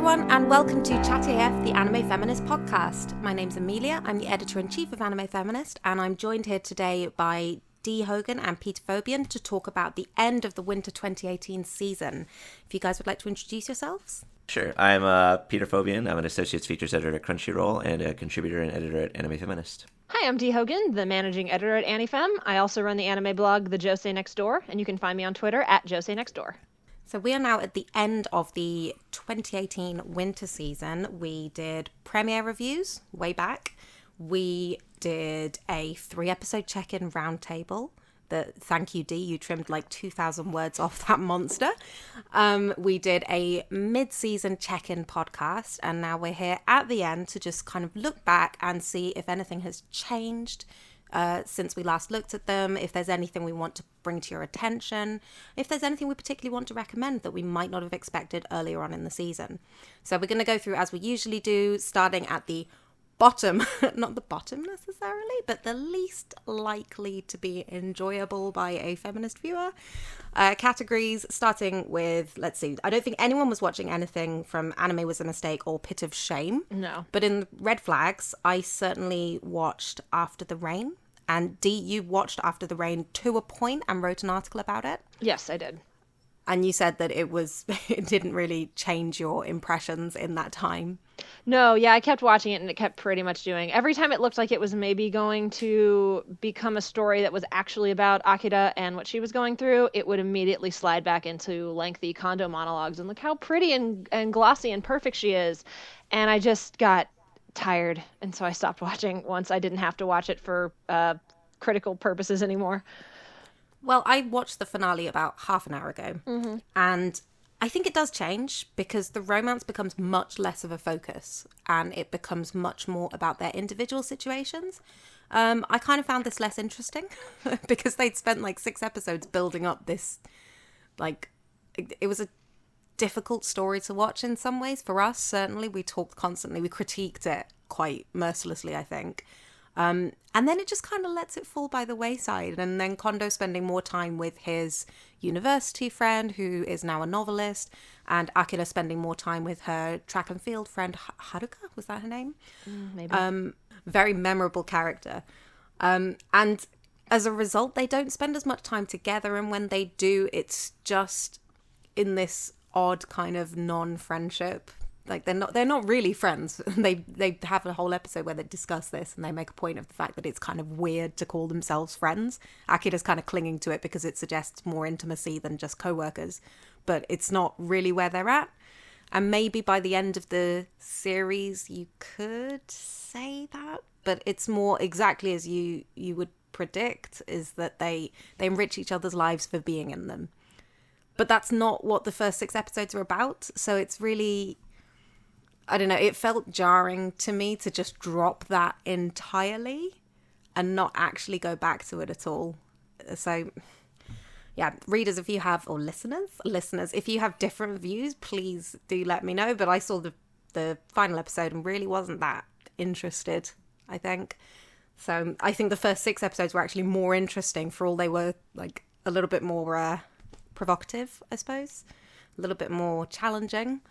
everyone, and welcome to Chatty AF, the Anime Feminist podcast. My name's Amelia, I'm the editor-in-chief of Anime Feminist, and I'm joined here today by D. Hogan and Peter Phobian to talk about the end of the winter 2018 season. If you guys would like to introduce yourselves. Sure. I'm Peter Phobian. I'm an Associates Features Editor at Crunchyroll and a contributor and editor at Anime Feminist. Hi, I'm D. Hogan, the managing editor at AniFem. I also run the anime blog, The Josei Next Door, and you can find me on Twitter at Josei Next Door. So we are now at the end of the 2018 winter season. We did premiere reviews way back. We did a 3-episode check-in roundtable. Thank you, D. You trimmed like 2,000 words off that monster. We did a mid-season check-in podcast, and now we're here at the end to just kind of look back and see if anything has changed since we last looked at them, if there's anything we want to bring to your attention, if there's anything we particularly want to recommend that we might not have expected earlier on in the season. So we're going to go through as we usually do, starting at the bottom, not the bottom necessarily, but the least likely to be enjoyable by a feminist viewer. Categories, starting with, let's see, I don't think anyone was watching anything from Anime Was a Mistake or Pit of Shame. No. But in Red Flags, I certainly watched After the Rain. And D, you watched After the Rain to a point and wrote an article about it. Yes, I did. And you said that it didn't really change your impressions in that time. No, yeah, I kept watching it and it kept pretty much doing. Every time it looked like it was maybe going to become a story that was actually about Akira and what she was going through, it would immediately slide back into lengthy Kondo monologues and look how pretty and glossy and perfect she is. And I just got tired, and so I stopped watching once I didn't have to watch it for critical purposes anymore. Well, I watched the finale about half an hour ago, and I think it does change because the romance becomes much less of a focus and it becomes much more about their individual situations. I kind of found this less interesting because they'd spent like 6 episodes building up this, like, it was a difficult story to watch in some ways for us. Certainly, we talked constantly, we critiqued it quite mercilessly, I think. And then it just kind of lets it fall by the wayside. And then Kondo spending more time with his university friend, who is now a novelist, and Akira spending more time with her track and field friend, Haruka, was that her name? Maybe. Very memorable character. And as a result, they don't spend as much time together. And when they do, it's just in this odd kind of non-friendship. Like they're not really friends. They have a whole episode where they discuss this and they make a point of the fact that it's kind of weird to call themselves friends. Akira's kind of clinging to it because it suggests more intimacy than just co-workers, but it's not really where they're at. And maybe by the end of the series you could say that, but it's more exactly as you would predict, is that they enrich each other's lives for being in them. But that's not what the first 6 episodes are about. So it's really, I don't know, it felt jarring to me to just drop that entirely and not actually go back to it at all. So, yeah, readers, if you have, or listeners, if you have different views, please do let me know. But I saw the final episode and really wasn't that interested, I think. So I think the first 6 episodes were actually more interesting for all they were, like, a little bit more provocative, I suppose. A little bit more challenging.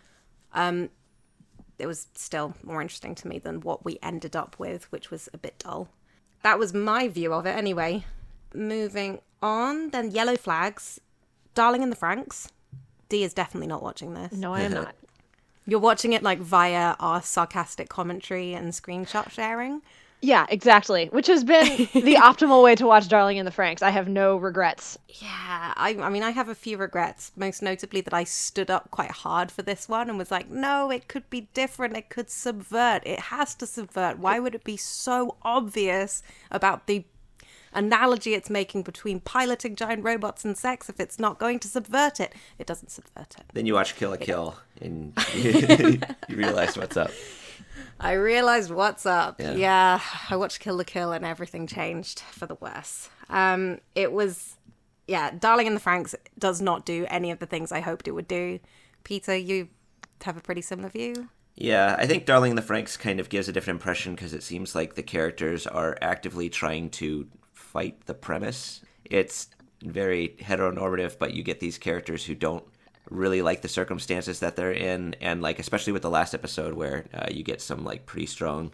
It was still more interesting to me than what we ended up with, which was a bit dull. That was my view of it anyway. Moving on, then Yellow Flags, Darling in the FRANXX. D is definitely not watching this. No, I am not. You're watching it like via our sarcastic commentary and screenshot sharing. Yeah, exactly. Which has been the optimal way to watch Darling in the FRANXX. I have no regrets. Yeah, I mean, I have a few regrets, most notably that I stood up quite hard for this one and was like, no, it could be different. It could subvert. It has to subvert. Why would it be so obvious about the analogy it's making between piloting giant robots and sex if it's not going to subvert it? It doesn't subvert it. Then you watch Kill la Kill and you realize what's up. I realized what's up. Yeah, I watched Kill la Kill and everything changed for the worse. It was, Darling in the FRANXX does not do any of the things I hoped it would do. Peter, you have a pretty similar view? Yeah, I think Darling in the FRANXX kind of gives a different impression because it seems like the characters are actively trying to fight the premise. It's very heteronormative, but you get these characters who don't really like the circumstances that they're in, and like especially with the last episode where you get some like pretty strong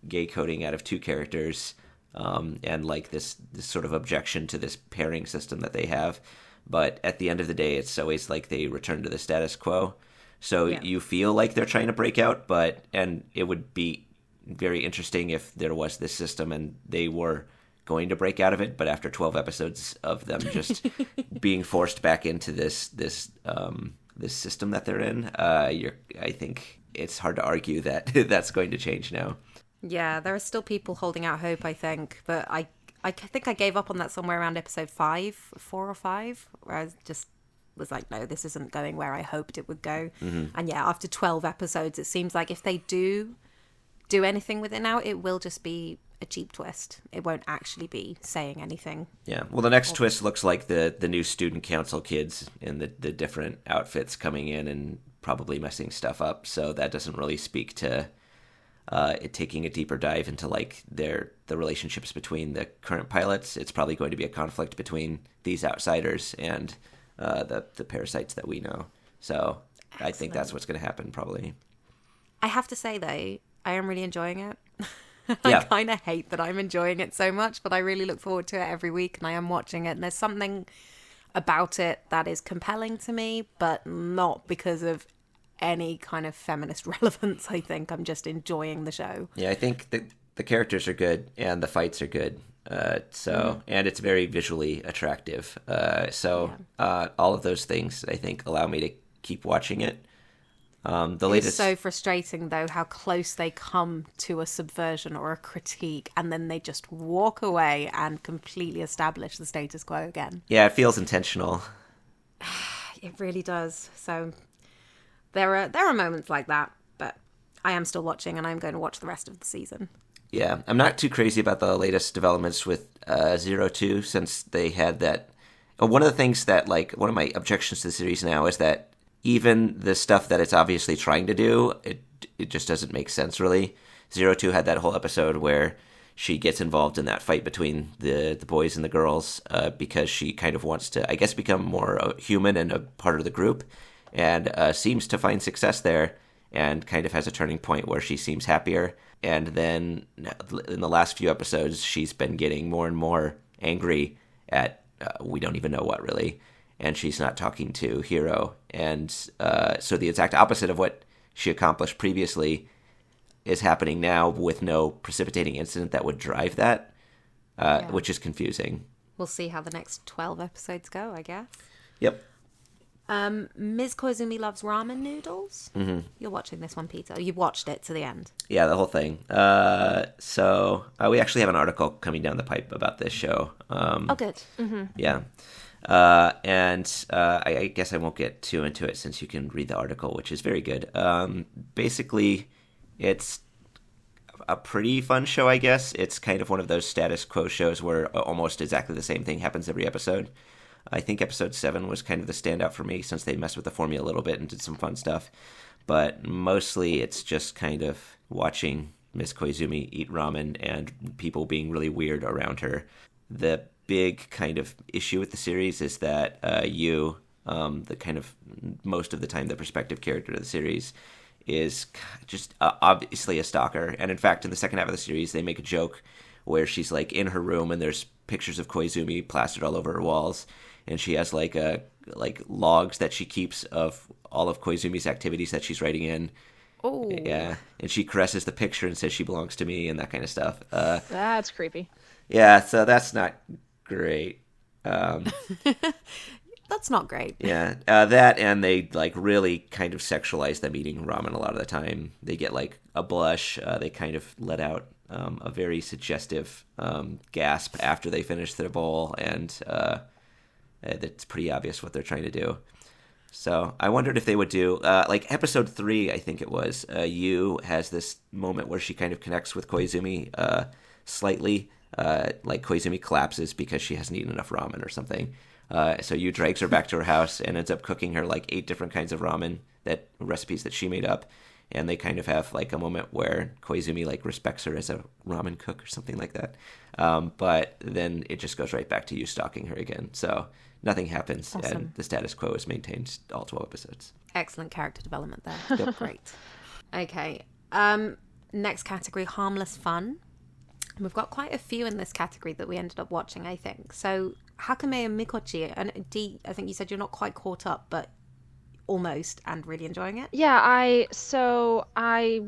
gay coding out of two characters, and like this sort of objection to this pairing system that they have. But at the end of the day, it's always like they return to the status quo. So you feel like they're trying to break out, and it would be very interesting if there was this system and they were going to break out of it. But after 12 episodes of them just being forced back into this system that they're in, I think it's hard to argue that that's going to change now. Yeah, there are still people holding out hope, I think, but I think I gave up on that somewhere around episode 4 or 5, where I just was like, no, this isn't going where I hoped it would go. Mm-hmm. And yeah, after 12 episodes, it seems like if they do anything with it now, it will just be a cheap twist. It won't actually be saying anything. Yeah, well, the next twist looks like the new student council kids in the different outfits coming in and probably messing stuff up, so that doesn't really speak to it taking a deeper dive into like the relationships between the current pilots. It's probably going to be a conflict between these outsiders and the parasites that we know. So excellent. I think that's what's going to happen probably. I have to say though, I am really enjoying it. Yeah. I kind of hate that I'm enjoying it so much, but I really look forward to it every week, and I am watching it, and there's something about it that is compelling to me, but not because of any kind of feminist relevance. I think I'm just enjoying the show. Yeah, I think the characters are good and the fights are good. And it's very visually attractive. All of those things I think allow me to keep watching it. It's so frustrating though how close they come to a subversion or a critique, and then they just walk away and completely establish the status quo again. Yeah, it feels intentional. It really does. So there are moments like that, but I am still watching, and I'm going to watch the rest of the season. Yeah, I'm not too crazy about the latest developments with 02, since they had that. One of the things that, like, one of my objections to the series now is that even the stuff that it's obviously trying to do, it just doesn't make sense, really. 02 had that whole episode where she gets involved in that fight between the boys and the girls because she kind of wants to, I guess, become more human and a part of the group, and seems to find success there, and kind of has a turning point where she seems happier. And then in the last few episodes, she's been getting more and more angry at we don't even know what, really. And she's not talking to Hiro. And so the exact opposite of what she accomplished previously is happening now, with no precipitating incident that would drive that, which is confusing. We'll see how the next 12 episodes go, I guess. Yep. Ms. Koizumi loves ramen noodles. Mm-hmm. You're watching this one, Peter. You watched it to the end. Yeah, the whole thing. So we actually have an article coming down the pipe about this show. Oh, good. Mm-hmm. Yeah. And I guess I won't get too into it since you can read the article, which is very good. Basically, it's a pretty fun show, I guess. It's kind of one of those status quo shows where almost exactly the same thing happens every episode. I think episode 7 was kind of the standout for me, since they messed with the formula a little bit and did some fun stuff. But mostly it's just kind of watching Miss Koizumi eat ramen and people being really weird around her. The big kind of issue with the series is that the kind of most of the time the perspective character of the series, is just obviously a stalker. And in fact, in the second half of the series, they make a joke where she's like in her room and there's pictures of Koizumi plastered all over her walls, and she has like logs that she keeps of all of Koizumi's activities that she's writing in. Oh, yeah, and she caresses the picture and says she belongs to me and that kind of stuff. That's creepy. Yeah, so that's not great. That's not great. Yeah, that, and they like really kind of sexualize them eating ramen a lot of the time. They get like a blush. They kind of let out a very suggestive gasp after they finish their bowl, and it's pretty obvious what they're trying to do. So I wondered if they would do, like episode 3, I think it was, Yu has this moment where she kind of connects with Koizumi slightly. Like Koizumi collapses because she hasn't eaten enough ramen or something. So Yu drags her back to her house and ends up cooking her like 8 different kinds of ramen, recipes that she made up. And they kind of have like a moment where Koizumi like respects her as a ramen cook or something like that. But then it just goes right back to Yu stalking her again. So nothing happens, Awesome. and the status quo is maintained all 12 episodes. Excellent character development there. Great. Okay. Next category, Harmless Fun. We've got quite a few in this category that we ended up watching, I think. So, Hakumei and Mikochi, and Dee, I think you said you're not quite caught up, but almost, and really enjoying it. Yeah, I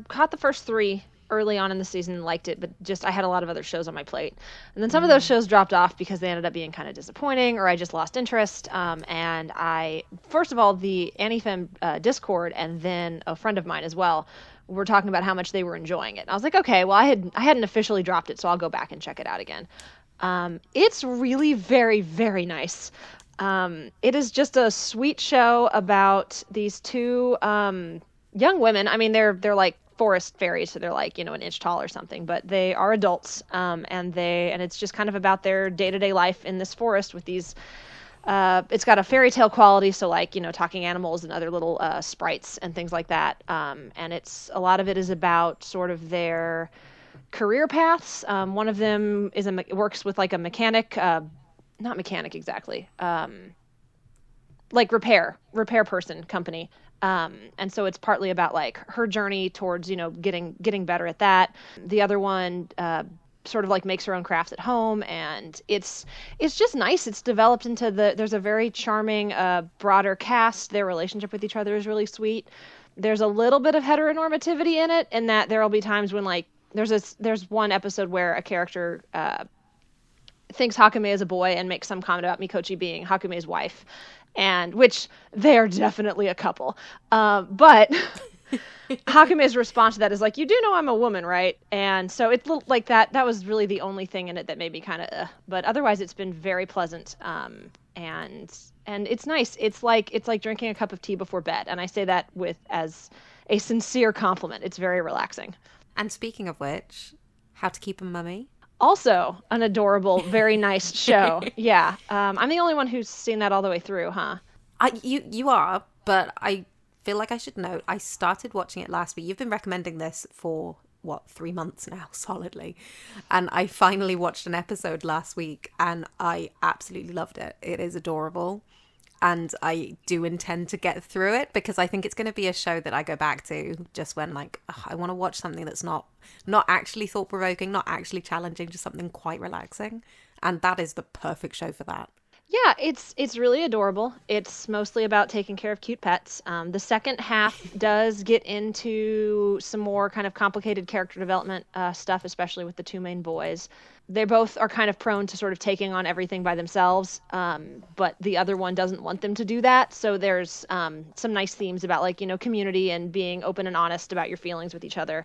caught the first 3 early on in the season, liked it, but just I had a lot of other shows on my plate. And then some of those shows dropped off because they ended up being kind of disappointing, or I just lost interest. And first of all, the AniFem Discord, and then a friend of mine as well, were talking about how much they were enjoying it. And I was like, okay, well, I hadn't officially dropped it, so I'll go back and check it out again. It's really very, very nice. It is just a sweet show about these 2 young women. I mean, they're like forest fairies, so they're like, an inch tall or something, but they are adults. And it's just kind of about their day-to-day life in this forest with these, it's got a fairy tale quality. So like, talking animals and other little, sprites and things like that. And a lot of it is about sort of their career paths. One of them works with like a mechanic, not mechanic exactly, like repair person company. And so it's partly about like her journey towards, getting better at that. The other one, sort of like makes her own crafts at home, and it's just nice. It's developed into there's a very charming, broader cast. Their relationship with each other is really sweet. There's a little bit of heteronormativity in it, in that there'll be times when like, there's one episode where a character, thinks Hakumei is a boy and makes some comment about Mikochi being Hakumei's wife, and which they are definitely a couple. But Hakumei's response to that is like, you do know I'm a woman, right? And so it looked like that was really the only thing in it that made me kind of, but otherwise it's been very pleasant. And it's nice. It's like drinking a cup of tea before bed. And I say that as a sincere compliment. It's very relaxing. And speaking of which, How to Keep a Mummy. Also an adorable, very nice show. Yeah. I'm the only one who's seen that all the way through, huh? You are, but I feel like I should note, I started watching it last week. You've been recommending this for, 3 months now, solidly. And I finally watched an episode last week, and I absolutely loved it. It is adorable. And I do intend to get through it, because I think it's going to be a show that I go back to just when, like, I want to watch something that's not actually thought-provoking, not actually challenging, just something quite relaxing. And that is the perfect show for that. Yeah, it's really adorable. It's mostly about taking care of cute pets. The second half does get into some more kind of complicated character development stuff, especially with the 2 main boys. They both are kind of prone to sort of taking on everything by themselves, but the other one doesn't want them to do that. So there's some nice themes about, like, community and being open and honest about your feelings with each other.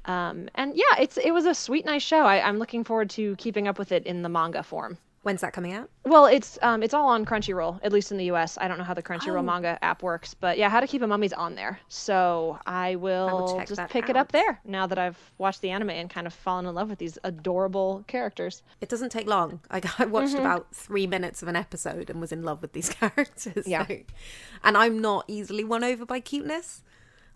And yeah, it was a sweet, nice show. I'm looking forward to keeping up with it in the manga form. When's that coming out? Well, it's all on Crunchyroll, at least in the US. I don't know how the Crunchyroll manga app works, but yeah, How to Keep a Mummy's on there. So I will just pick it up there now that I've watched the anime and kind of fallen in love with these adorable characters. It doesn't take long. I watched about 3 minutes of an episode and was in love with these characters. Yeah. So. And I'm not easily won over by cuteness.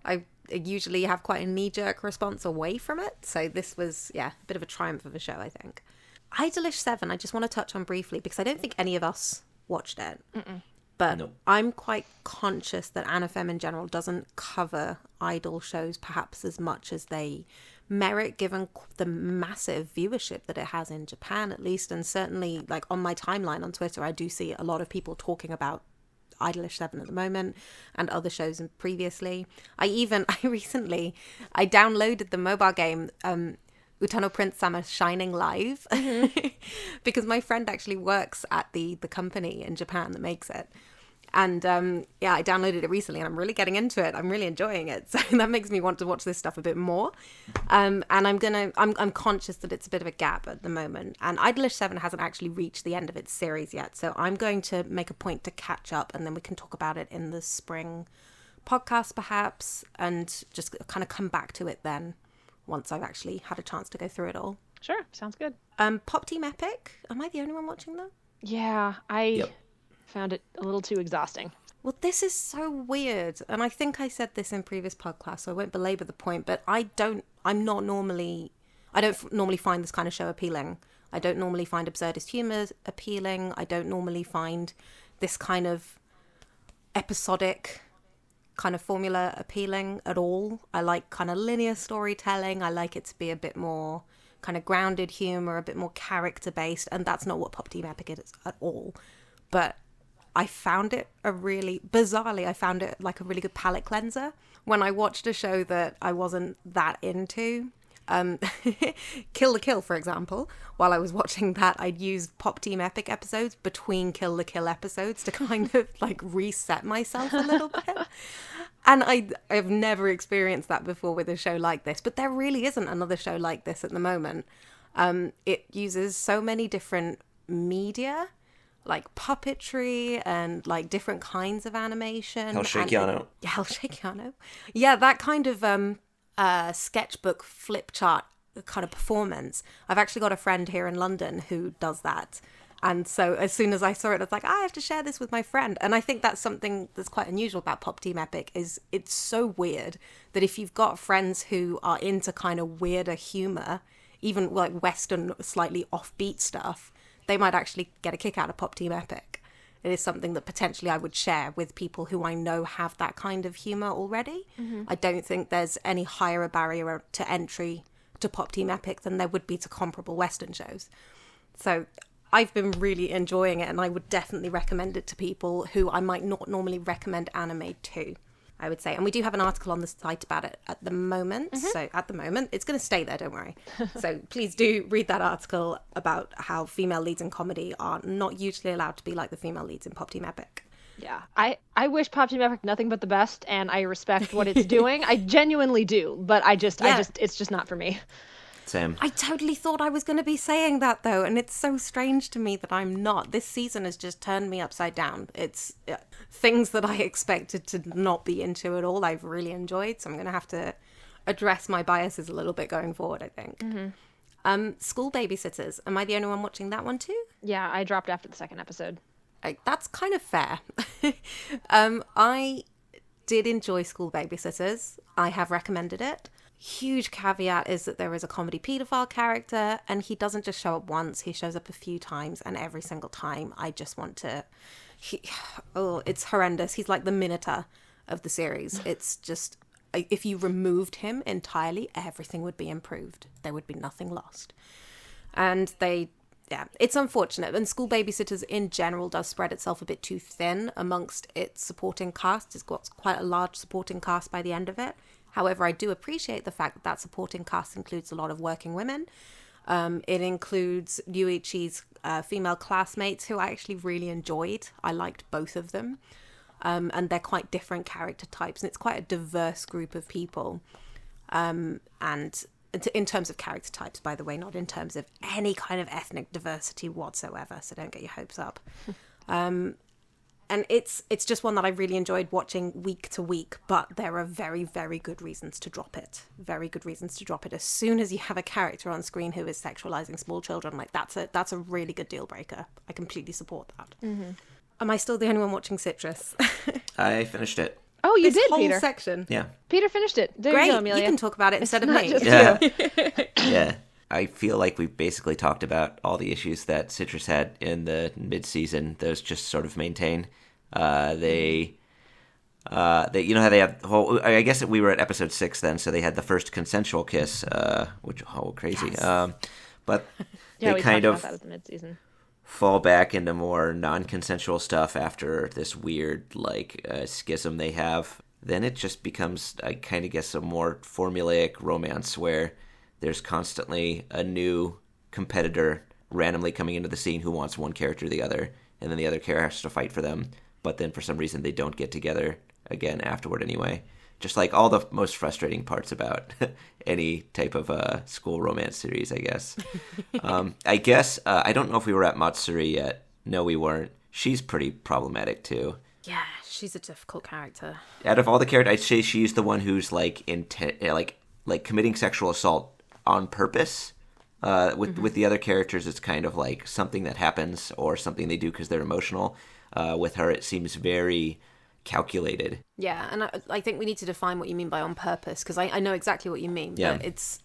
I usually have quite a knee-jerk response away from it. So this was, a bit of a triumph of a show, I think. Idolish 7, I just want to touch on briefly, because I don't think any of us watched it. Mm-mm. But no. I'm quite conscious that AniFem in general doesn't cover idol shows perhaps as much as they merit, given the massive viewership that it has in Japan, at least. And certainly, like, on my timeline on Twitter, I do see a lot of people talking about Idolish 7 at the moment and other shows previously. I recently downloaded the mobile game Utano Prince Sama Shining Live because my friend actually works at the company in Japan that makes it. And I downloaded it recently and I'm really getting into it. I'm really enjoying it. So that makes me want to watch this stuff a bit more. And I'm conscious that it's a bit of a gap at the moment. And Idolish 7 hasn't actually reached the end of its series yet. So I'm going to make a point to catch up, and then we can talk about it in the spring podcast perhaps, and just kind of come back to it then, once I've actually had a chance to go through it all. Sure, sounds good. Pop Team Epic. Am I the only one watching that? Yeah, I found it a little too exhausting. Well, this is so weird. And I think I said this in previous podcasts, so I won't belabor the point, but I don't normally find this kind of show appealing. I don't normally find absurdist humor appealing. I don't normally find this kind of episodic kind of formula appealing at all. I like kind of linear storytelling. I like it to be a bit more kind of grounded humor, a bit more character based, and that's not what Pop Team Epic is at all. But I found it bizarrely, I found it like a really good palate cleanser. When I watched a show that I wasn't that into, Kill la Kill, for example, while I was watching that, I'd use Pop Team Epic episodes between Kill la Kill episodes to kind of like reset myself a little bit. And I've never experienced that before with a show like this, but there really isn't another show like this at the moment. It uses so many different media, like puppetry and like different kinds of animation. Hell Shake Yano. Hell Shake Yano. Yeah, that kind of sketchbook flip chart kind of performance. I've actually got a friend here in London who does that. And so as soon as I saw it, I was like, I have to share this with my friend. And I think that's something that's quite unusual about Pop Team Epic is it's so weird that if you've got friends who are into kind of weirder humor, even like Western, slightly offbeat stuff, they might actually get a kick out of Pop Team Epic. It is something that potentially I would share with people who I know have that kind of humor already. Mm-hmm. I don't think there's any higher a barrier to entry to Pop Team Epic than there would be to comparable Western shows. So I've been really enjoying it, and I would definitely recommend it to people who I might not normally recommend anime to, I would say. And we do have an article on the site about it at the moment. Mm-hmm. So at the moment, it's going to stay there, don't worry. So please do read that article about how female leads in comedy are not usually allowed to be like the female leads in Pop Team Epic. Yeah, I wish Pop Team Epic nothing but the best, and I respect what it's doing. I genuinely do, but it's just not for me. Same. I totally thought I was going to be saying that, though, and it's so strange to me that I'm not. This season has just turned me upside down. It's things that I expected to not be into at all, I've really enjoyed, so I'm going to have to address my biases a little bit going forward, I think. Mm-hmm. School Babysitters. Am I the only one watching that one, too? Yeah, I dropped after the second episode. That's kind of fair. I did enjoy School Babysitters. I have recommended it. Huge caveat is that there is a comedy paedophile character, and he doesn't just show up once, he shows up a few times, and every single time I just want to... it's horrendous. He's like the Minotaur of the series. It's just... If you removed him entirely, everything would be improved. There would be nothing lost. And it's unfortunate. And School Babysitters in general does spread itself a bit too thin amongst its supporting cast. It's got quite a large supporting cast by the end of it. However, I do appreciate the fact that supporting cast includes a lot of working women. It includes Yuichi's female classmates, who I actually really enjoyed. I liked both of them. And they're quite different character types. And it's quite a diverse group of people. And in terms of character types, by the way, not in terms of any kind of ethnic diversity whatsoever. So don't get your hopes up. And it's just one that I really enjoyed watching week to week, but there are very, very good reasons to drop it. Very good reasons to drop it. As soon as you have a character on screen who is sexualizing small children, like that's a really good deal breaker. I completely support that. Mm-hmm. Am I still the only one watching Citrus? I finished it. Oh, you did, whole Peter. Section. Yeah. Peter finished it. There Great. you go, Amelia. You can talk about it instead of me. Yeah. Yeah. I feel like we've basically talked about all the issues that Citrus had in the mid-season. Those just sort of maintain. They how they have the whole. I guess we were at episode 6 then, so they had the first consensual kiss, which crazy. Yes. But yeah, they kind of that at the mid-season. Fall back into more non-consensual stuff after this weird schism they have. Then it just becomes, I kind of guess, a more formulaic romance where there's constantly a new competitor randomly coming into the scene who wants one character or the other, and then the other character has to fight for them, but then for some reason they don't get together again afterward anyway. Just like all the most frustrating parts about any type of school romance series, I guess. I guess, I don't know if we were at Matsuri yet. No, we weren't. She's pretty problematic too. Yeah, she's a difficult character. Out of all the characters, I'd say she's the one who's committing sexual assault on purpose. With the other characters, it's kind of like something that happens or something they do because they're emotional. With her, it seems very calculated. Yeah, and I think we need to define what you mean by on purpose, because I know exactly what you mean. Yeah. But it's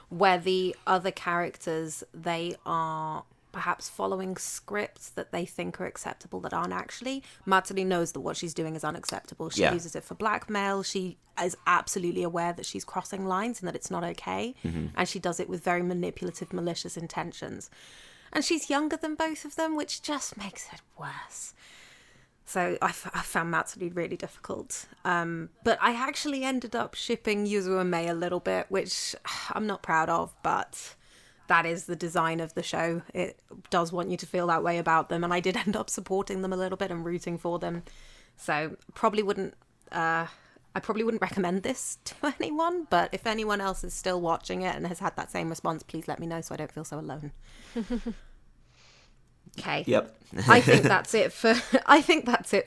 where the other characters, they are, perhaps following scripts that they think are acceptable that aren't actually. Matsuri knows that what she's doing is unacceptable. She uses it for blackmail. She is absolutely aware that she's crossing lines and that it's not okay. And she does it with very manipulative, malicious intentions. And she's younger than both of them, which just makes it worse. So I found Matsuri really difficult. But I actually ended up shipping Yuzu and Mei a little bit, which I'm not proud of, but that is the design of the show. It does want you to feel that way about them, and I did end up supporting them a little bit and rooting for them. So I probably wouldn't recommend this to anyone, but if anyone else is still watching it and has had that same response, please let me know so I don't feel so alone. Okay. Yep. I think that's it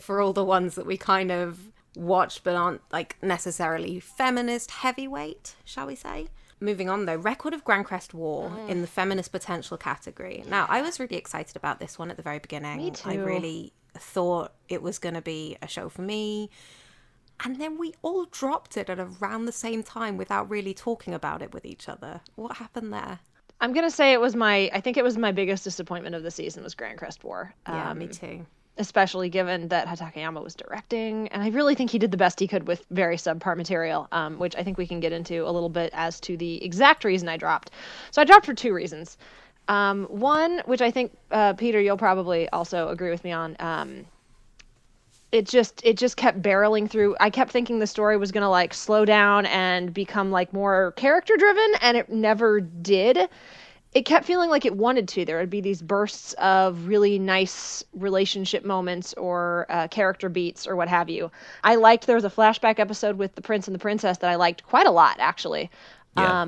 for all the ones that we kind of watched but aren't like necessarily feminist heavyweight, shall we say. Moving on though, Record of Grancrest War in the Feminist Potential category. Now, I was really excited about this one at the very beginning. Me too. I really thought it was going to be a show for me. And then we all dropped it at around the same time without really talking about it with each other. What happened there? I'm going to say I think it was my biggest disappointment of the season was Grancrest War. Yeah, me too. Especially given that Hatakeyama was directing. And I really think he did the best he could with very subpar material, which I think we can get into a little bit as to the exact reason I dropped. So I dropped for two reasons. One, which I think, Peter, you'll probably also agree with me on, it just kept barreling through. I kept thinking the story was going to like slow down and become like more character driven, and it never did. It kept feeling like it wanted to. There would be these bursts of really nice relationship moments or character beats or what have you. I liked there was a flashback episode with the prince and the princess that I liked quite a lot, actually. Yeah.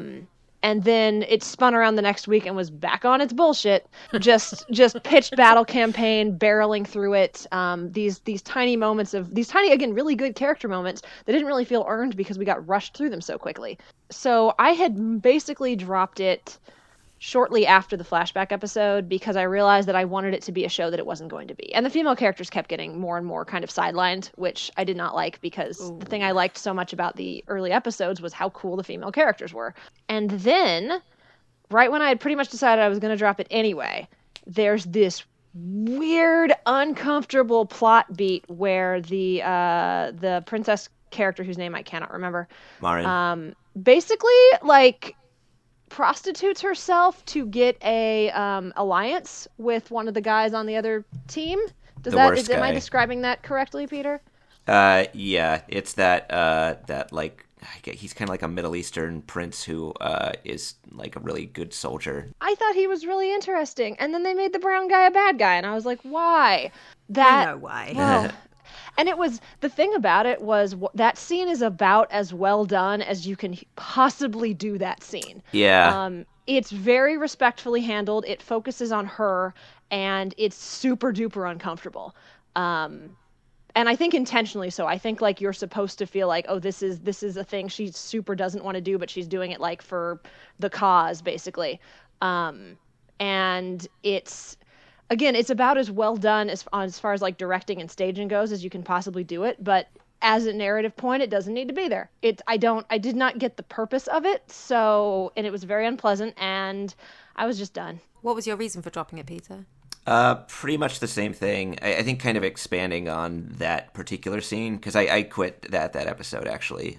And then it spun around the next week and was back on its bullshit. Just pitched battle campaign, barreling through it. These tiny moments of these tiny, again, really good character moments that didn't really feel earned because we got rushed through them so quickly. So I had basically dropped it shortly after the flashback episode because I realized that I wanted it to be a show that it wasn't going to be. And the female characters kept getting more and more kind of sidelined, which I did not like because the thing I liked so much about the early episodes was how cool the female characters were. And then, right when I had pretty much decided I was going to drop it anyway, there's this weird, uncomfortable plot beat where the princess character, whose name I cannot remember, Marin. Basically, like, prostitutes herself to get a alliance with one of the guys on the other team. Am I describing that correctly, Peter? Yeah, it's that like he's kind of like a Middle Eastern prince who is like a really good soldier. I thought he was really interesting, and then they made the brown guy a bad guy, and I was like, why? I know why. Well, and it was, the thing about it was that scene is about as well done as you can possibly do that scene. Yeah. It's very respectfully handled. It focuses on her, and it's super duper uncomfortable. And I think intentionally so. I think like you're supposed to feel like, oh, this is a thing she super doesn't want to do, but she's doing it like for the cause, basically. And it's about as well done as far as like directing and staging goes as you can possibly do it. But as a narrative point, it doesn't need to be there. I did not get the purpose of it. And it was very unpleasant, and I was just done. What was your reason for dropping it, Peter? Pretty much the same thing. I think kind of expanding on that particular scene, because I quit that episode, actually.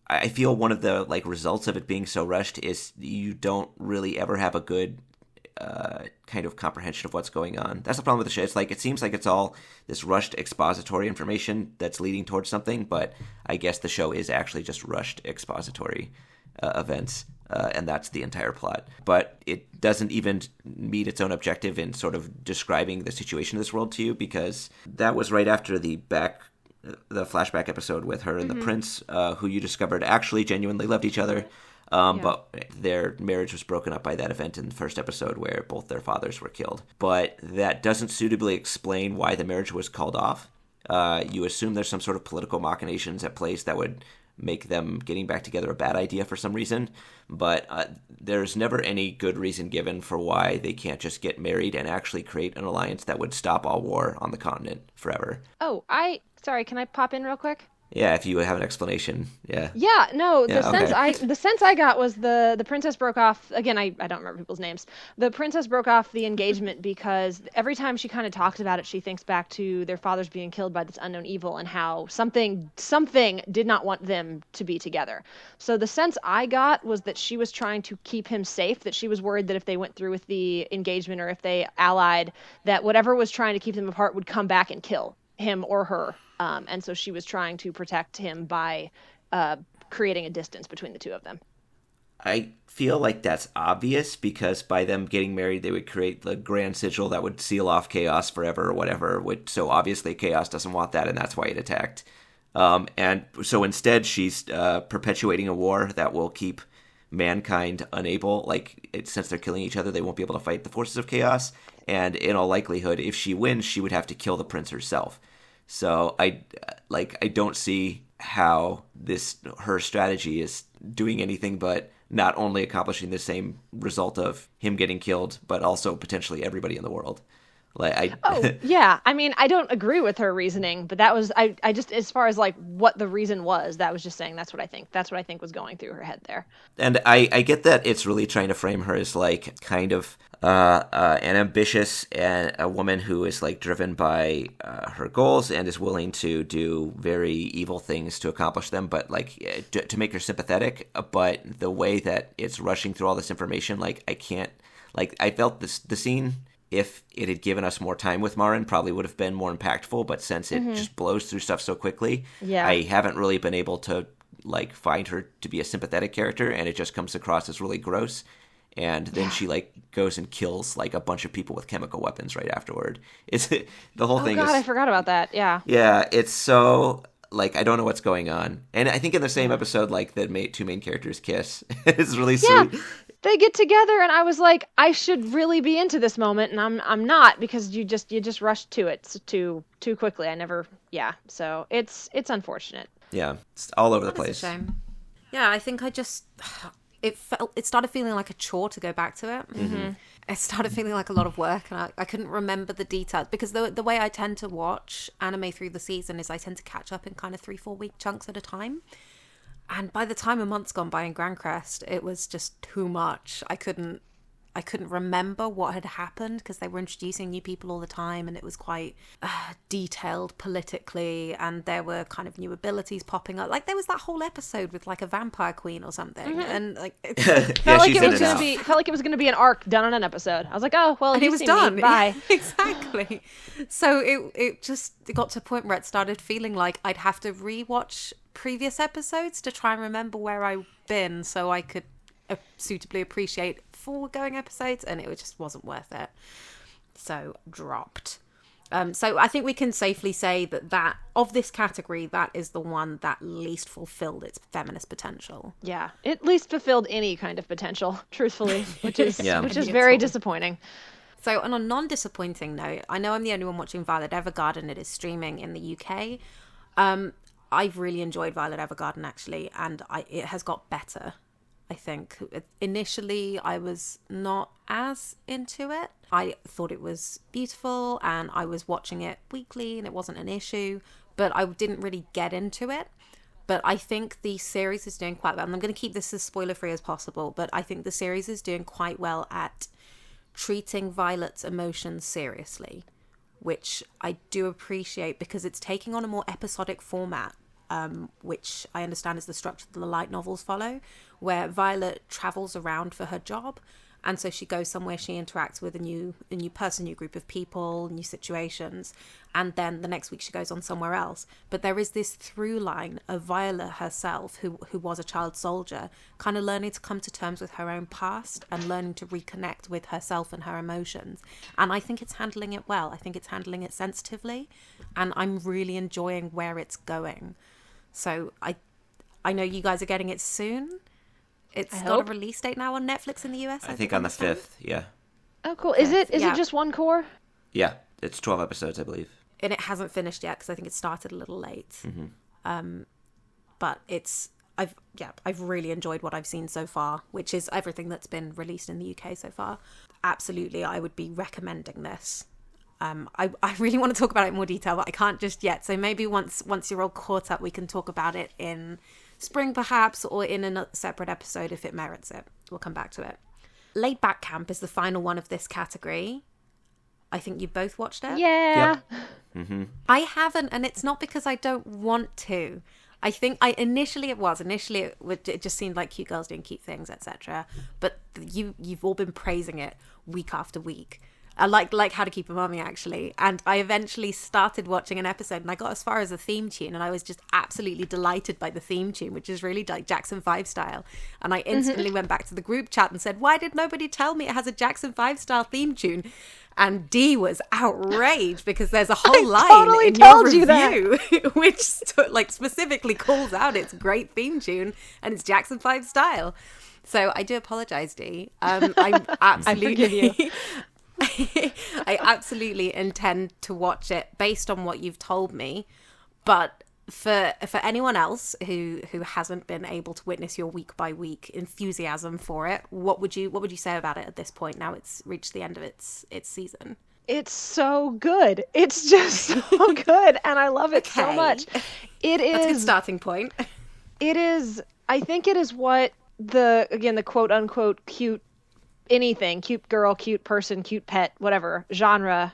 I feel one of the like results of it being so rushed is you don't really ever have a good kind of comprehension of what's going on. That's the problem with the show. It's like it seems like it's all this rushed expository information that's leading towards something, but I guess the show is actually just rushed expository events, and that's the entire plot. But it doesn't even meet its own objective in sort of describing the situation of this world to you, because that was right after the flashback episode with her and the prince, who you discovered actually genuinely loved each other. But their marriage was broken up by that event in the first episode where both their fathers were killed. But that doesn't suitably explain why the marriage was called off. You assume there's some sort of political machinations at place that would make them getting back together a bad idea for some reason. But there's never any good reason given for why they can't just get married and actually create an alliance that would stop all war on the continent forever. Oh, sorry, can I pop in real quick? Yeah, if you have an explanation. Yeah. Yeah, no, Yeah, the sense I got was the princess broke off again. I don't remember people's names. The princess broke off the engagement because every time she kind of talks about it, she thinks back to their fathers being killed by this unknown evil and how something did not want them to be together. So the sense I got was that she was trying to keep him safe, that she was worried that if they went through with the engagement or if they allied, that whatever was trying to keep them apart would come back and kill him or her. And so she was trying to protect him by creating a distance between the two of them. I feel like that's obvious because by them getting married, they would create the grand sigil that would seal off chaos forever or whatever. So obviously chaos doesn't want that, and that's why it attacked. And so instead, she's perpetuating a war that will keep mankind unable. Since they're killing each other, they won't be able to fight the forces of chaos. And in all likelihood, if she wins, she would have to kill the prince herself. So I don't see how her strategy is doing anything but not only accomplishing the same result of him getting killed, but also potentially everybody in the world. Yeah. I mean, I don't agree with her reasoning, but that was I just, as far as what the reason was, that was just saying that's what I think. That's what I think was going through her head there. And I get that it's really trying to frame her as kind of an ambitious and a woman who is driven by her goals and is willing to do very evil things to accomplish them, but to make her sympathetic. But the way that it's rushing through all this information, I can't. I felt the scene, if it had given us more time with Marin, probably would have been more impactful. But since it just blows through stuff so quickly, I haven't really been able to find her to be a sympathetic character, and it just comes across as really gross. And then she goes and kills a bunch of people with chemical weapons right afterward. It's the whole thing. Oh God, I forgot about that. Yeah. Yeah, it's so I don't know what's going on. And I think in the same episode, the two main characters kiss. It's really sweet. They get together, and I was like, I should really be into this moment, and I'm not, because you just rushed to it too quickly. So it's unfortunate. Yeah, it's all over the place. It's a shame. Yeah, I think it started feeling like a chore to go back to it. Mm-hmm. It started feeling like a lot of work, and I couldn't remember the details, because the way I tend to watch anime through the season is I tend to catch up in kind of 3-4 week chunks at a time. And by the time a month's gone by in Grancrest, it was just too much. I couldn't remember what had happened, because they were introducing new people all the time, and it was quite detailed politically, and there were kind of new abilities popping up. There was that whole episode with a vampire queen or something, and felt like it was going to be an arc done on an episode. I was like, oh well, and it was done. Bye. Exactly. So it got to a point where it started feeling like I'd have to rewatch previous episodes to try and remember where I've been, so I could suitably appreciate foregoing episodes, and it just wasn't worth it. So dropped. So I think we can safely say that of this category, that is the one that least fulfilled its feminist potential. Yeah, it least fulfilled any kind of potential, truthfully, which is very disappointing. So on a non-disappointing note, I know I'm the only one watching Violet Evergarden. It is streaming in the UK. I've really enjoyed Violet Evergarden, actually, and it has got better. I think initially I was not as into it. I thought it was beautiful, and I was watching it weekly, and it wasn't an issue, but I didn't really get into it. But I think the series is doing quite well, and I'm going to keep this as spoiler free as possible, but I think the series is doing quite well at treating Violet's emotions seriously, which I do appreciate, because it's taking on a more episodic format, which I understand is the structure that the light novels follow, where Violet travels around for her job, and so she goes somewhere, she interacts with a new person, new group of people, new situations, and then the next week she goes on somewhere else. But there is this through line of Violet herself, who was a child soldier, kind of learning to come to terms with her own past and learning to reconnect with herself and her emotions. And I think it's handling it well. I think it's handling it sensitively, and I'm really enjoying where it's going. So I know you guys are getting it soon. It's got a release date now on Netflix in the US. I think on the 5th, yeah. Oh, cool. Is it just one core? Yeah, it's 12 episodes, I believe. And it hasn't finished yet, because I think it started a little late. Mm-hmm. But I've really enjoyed what I've seen so far, which is everything that's been released in the UK so far. Absolutely, I would be recommending this. I really want to talk about it in more detail, but I can't just yet. So maybe once you're all caught up, we can talk about it in spring perhaps, or in a separate episode if it merits it. We'll come back to it. Laid Back Camp is the final one of this category. I think you both watched it? Yeah. Yep. Mm-hmm. I haven't, and it's not because I don't want to. I think initially it just seemed like cute girls doing cute things, etc. But you've all been praising it week after week. I like How to Keep a Mummy, actually. And I eventually started watching an episode, and I got as far as the theme tune, and I was just absolutely delighted by the theme tune, which is really like Jackson 5 style. And I instantly went back to the group chat and said, why did nobody tell me it has a Jackson 5 style theme tune? And Dee was outraged because there's a whole line in your review which specifically calls out its great theme tune and it's Jackson 5 style. So I do apologize, Dee. I'm absolutely... I forgive you. I absolutely intend to watch it based on what you've told me, but for anyone else who hasn't been able to witness your week by week enthusiasm for it, what would you say about it at this point? Now it's reached the end of its season. It's so good. It's just so good, and I love it so much. It is. That's a good starting point. It is. I think it is what the quote unquote cute girl, cute person, cute pet, whatever genre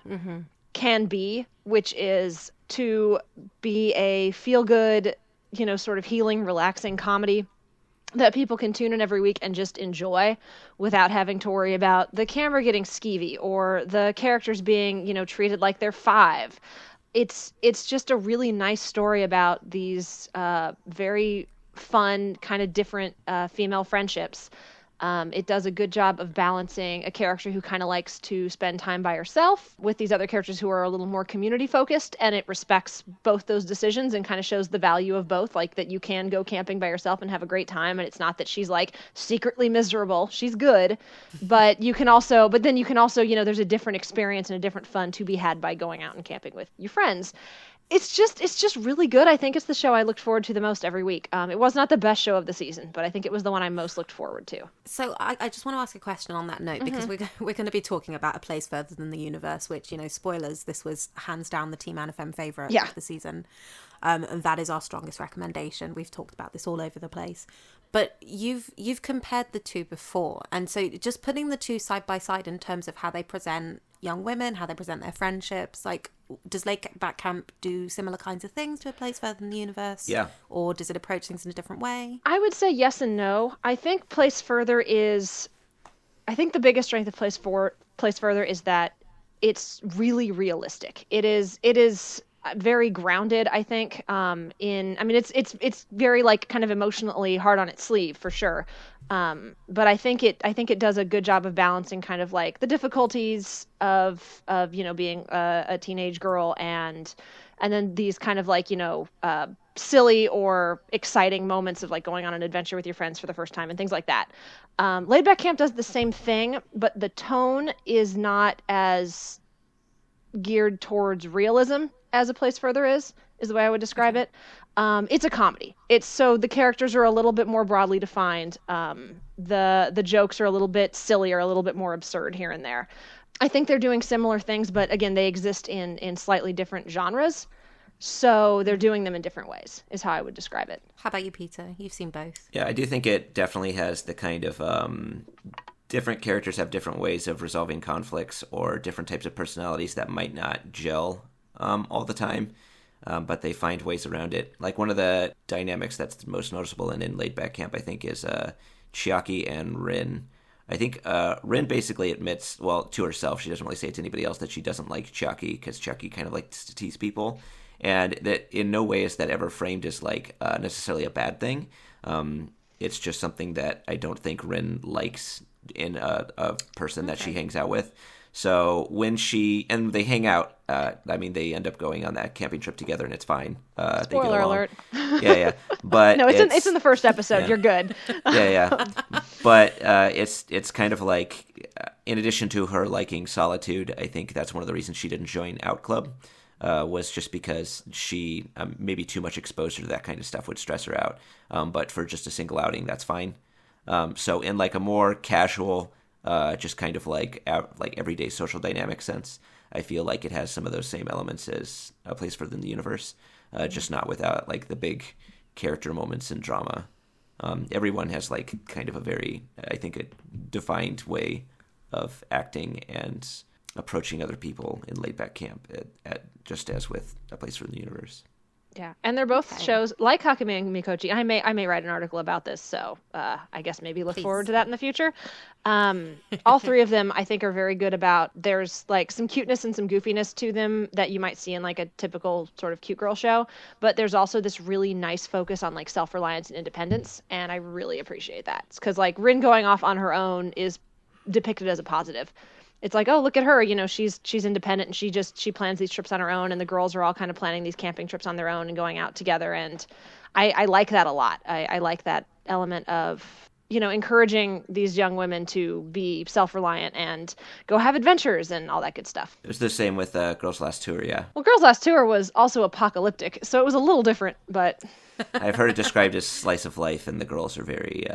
can be, which is to be a feel-good, sort of healing, relaxing comedy that people can tune in every week and just enjoy without having to worry about the camera getting skeevy or the characters being, treated like they're 5. It's just a really nice story about these very fun, kind of different female friendships. It does a good job of balancing a character who kind of likes to spend time by herself with these other characters who are a little more community focused, and it respects both those decisions and kind of shows the value of both, like that you can go camping by yourself and have a great time, and it's not that she's like secretly miserable. She's good, but then you can also, there's a different experience and a different fun to be had by going out and camping with your friends. It's just really good. I think it's the show I looked forward to the most every week. It was not the best show of the season, but I think it was the one I most looked forward to. So I just want to ask a question on that note, because we're going to be talking about A Place Further Than the Universe, which, spoilers, this was hands down the Team Anna Femme favourite of the season. And that is our strongest recommendation. We've talked about this all over the place. But you've compared the two before. And so just putting the two side by side in terms of how they present young women, how they present their friendships, like, does Laid Back Camp do similar kinds of things to A Place Further Than the Universe? Yeah. Or does it approach things in a different way? I would say yes and no. I think the biggest strength of Place Further is that it's really realistic. It is very grounded, I think, it's very like kind of emotionally hard on its sleeve for sure. But I think it does a good job of balancing kind of like the difficulties of being a teenage girl and then these kind of like, silly or exciting moments of like going on an adventure with your friends for the first time and things like that. Laid Back Camp does the same thing, but the tone is not as geared towards realism as A Place Further is the way I would describe it. It's a comedy. So the characters are a little bit more broadly defined. The jokes are a little bit sillier, a little bit more absurd here and there. I think they're doing similar things, but again, they exist in slightly different genres. So they're doing them in different ways, is how I would describe it. How about you, Peter? You've seen both. Yeah, I do think it definitely has the kind of different characters have different ways of resolving conflicts or different types of personalities that might not gel all the time. But they find ways around it. Like one of the dynamics that's most noticeable in Laid Back Camp, I think, is Chiaki and Rin. I think Rin basically admits, to herself, she doesn't really say it to anybody else, that she doesn't like Chiaki because Chiaki kind of likes to tease people. And that in no way is that ever framed as like necessarily a bad thing. It's just something that I don't think Rin likes in a person that she hangs out with. So when they hang out, they end up going on that camping trip together, and it's fine. Spoiler alert. Yeah. But no, it's in the first episode. Yeah. You're good. Yeah. But it's kind of like, in addition to her liking solitude, I think that's one of the reasons she didn't join Out Club. Was just because she maybe too much exposure to that kind of stuff would stress her out. But for just a single outing, that's fine. So in like a more casual, just kind of like everyday social dynamic sense, I feel like it has some of those same elements as A Place Further in the Universe, just not without like the big character moments and drama. Everyone has like kind of a very, I think, a defined way of acting and approaching other people in laid back camp, at just as with A Place Further in the Universe. Yeah, and they're both shows like Hakumei and Mikochi. I may write an article about this, so I guess maybe look forward to that in the future. All three of them, I think, are very good about. There's like some cuteness and some goofiness to them that you might see in like a typical sort of cute girl show, but there's also this really nice focus on like self-reliance and independence, and I really appreciate that because like Rin going off on her own is depicted as a positive. It's like, oh, look at her, she's independent and she plans these trips on her own, and the girls are all kind of planning these camping trips on their own and going out together. And I like that a lot. I like that element of, encouraging these young women to be self-reliant and go have adventures and all that good stuff. It was the same with Girls Last Tour, yeah. Well, Girls Last Tour was also apocalyptic, so it was a little different, but... I've heard it described as slice of life, and the girls are very,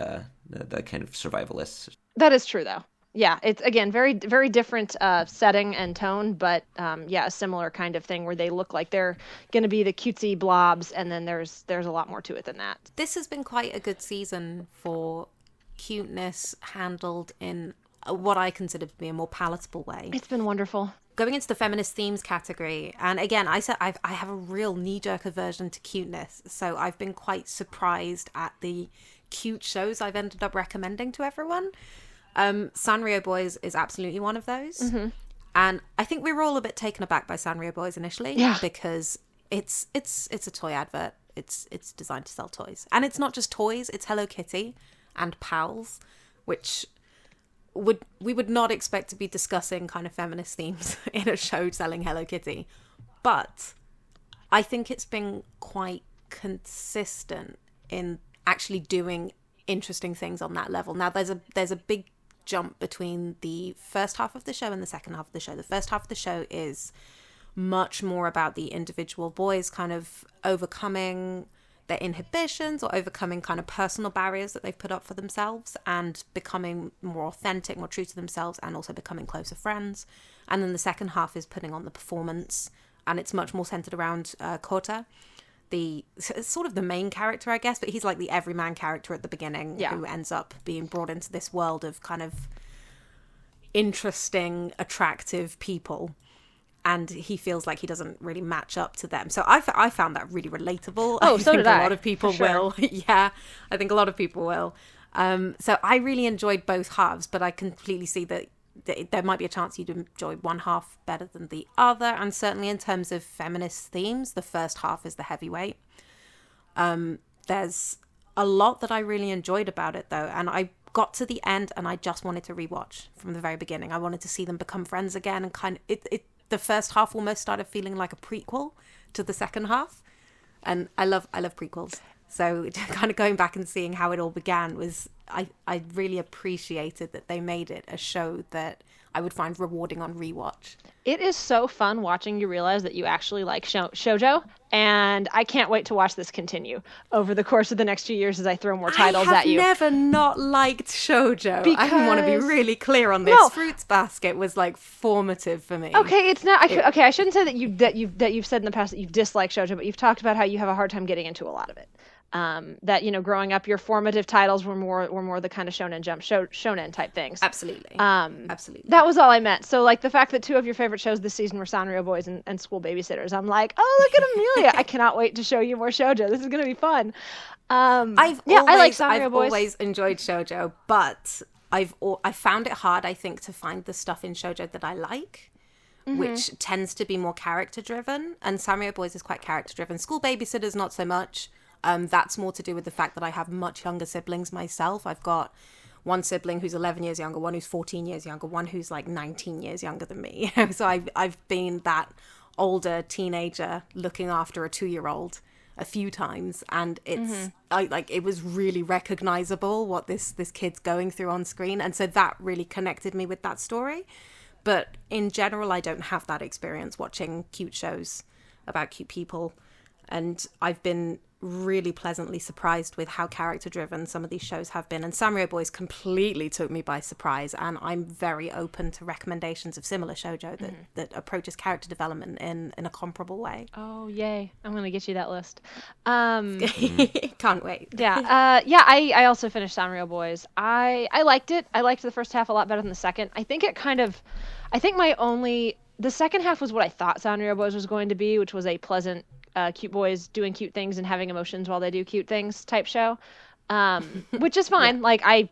the kind of survivalists. That is true, though. Yeah, it's, again, very, very different setting and tone, but a similar kind of thing where they look like they're going to be the cutesy blobs, and then there's a lot more to it than that. This has been quite a good season for cuteness handled in what I consider to be a more palatable way. It's been wonderful. Going into the feminist themes category, and again, I said I have a real knee-jerk aversion to cuteness, so I've been quite surprised at the cute shows I've ended up recommending to everyone. Sanrio Boys is absolutely one of those. Mm-hmm. And I think we were all a bit taken aback by Sanrio Boys initially, because it's a toy advert. It's designed to sell toys. And it's not just toys, it's Hello Kitty and pals, which we would not expect to be discussing kind of feminist themes in a show selling Hello Kitty. But I think it's been quite consistent in actually doing interesting things on that level. Now there's a big jump between the first half of the show and the second half of the show. The first half of the show is much more about the individual boys kind of overcoming their inhibitions or overcoming kind of personal barriers that they've put up for themselves and becoming more authentic, more true to themselves, and also becoming closer friends. And then the second half is putting on the performance, and it's much more centered around Kota, the sort of the main character, I guess, but he's like the everyman character at the beginning who ends up being brought into this world of kind of interesting, attractive people, and he feels like he doesn't really match up to them. So I found that really relatable. Oh, so did I. A lot of people will. Yeah, I think a lot of people will. So I really enjoyed both halves, but I completely see that there might be a chance you'd enjoy one half better than the other. And certainly in terms of feminist themes, the first half is the heavyweight. There's a lot that I really enjoyed about it, though. And I got to the end and I just wanted to rewatch from the very beginning. I wanted to see them become friends again. And kind of the first half almost started feeling like a prequel to the second half. And I love prequels. So kind of going back and seeing how it all began was, I really appreciated that they made it a show that I would find rewarding on rewatch. It is so fun watching you realize that you actually like shoujo, and I can't wait to watch this continue over the course of the next few years as I throw more titles at you. I have never not liked shoujo. Because... I want to be really clear on this. No. Fruits Basket was like formative for me. Okay, it's not. I shouldn't say that you've said in the past that you dislike shoujo, but you've talked about how you have a hard time getting into a lot of it. That growing up, your formative titles were more the kind of shonen jump shonen type things. Absolutely. Absolutely. That was all I meant. So like the fact that two of your favorite shows this season were Sanrio Boys and School Babysitters, I'm like, oh, look at Amelia! I cannot wait to show you more shoujo. This is gonna be fun. I like Sanrio Boys. I've always enjoyed shoujo, but I found it hard, I think, to find the stuff in shoujo that I like. Mm-hmm. Which tends to be more character driven, and Sanrio Boys is quite character driven. School Babysitters not so much. That's more to do with the fact that I have much younger siblings myself. I've got one sibling who's 11 years younger, one who's 14 years younger, one who's like 19 years younger than me. So I've been that older teenager looking after a 2-year-old a few times, and it's it was really recognizable what this kid's going through on screen, and so that really connected me with that story. But in general, I don't have that experience watching cute shows about cute people, and I've been really pleasantly surprised with how character driven some of these shows have been, and Sanrio Boys completely took me by surprise, and I'm very open to recommendations of similar shoujo that approaches character development in a comparable way. Oh, yay. I'm going to get you that list. Can't wait. I also finished Sanrio Boys. I liked it. I liked the first half a lot better than the second. I think the second half was what I thought Sanrio Boys was going to be, which was a pleasant, cute boys doing cute things and having emotions while they do cute things type show, which is fine. Like I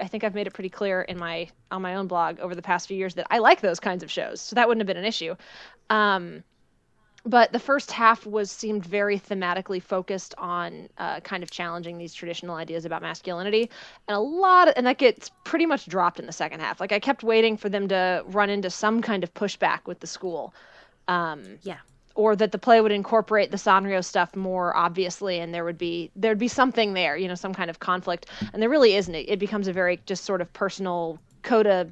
think I've made it pretty clear on my own blog over the past few years that I like those kinds of shows, so that wouldn't have been an issue. But the first half seemed very thematically focused on kind of challenging these traditional ideas about masculinity, and that gets pretty much dropped in the second half. Like I kept waiting for them to run into some kind of pushback with the school. Or that the play would incorporate the Sanrio stuff more obviously, and there'd be something there, some kind of conflict. And there really isn't. It becomes a very just sort of personal Coda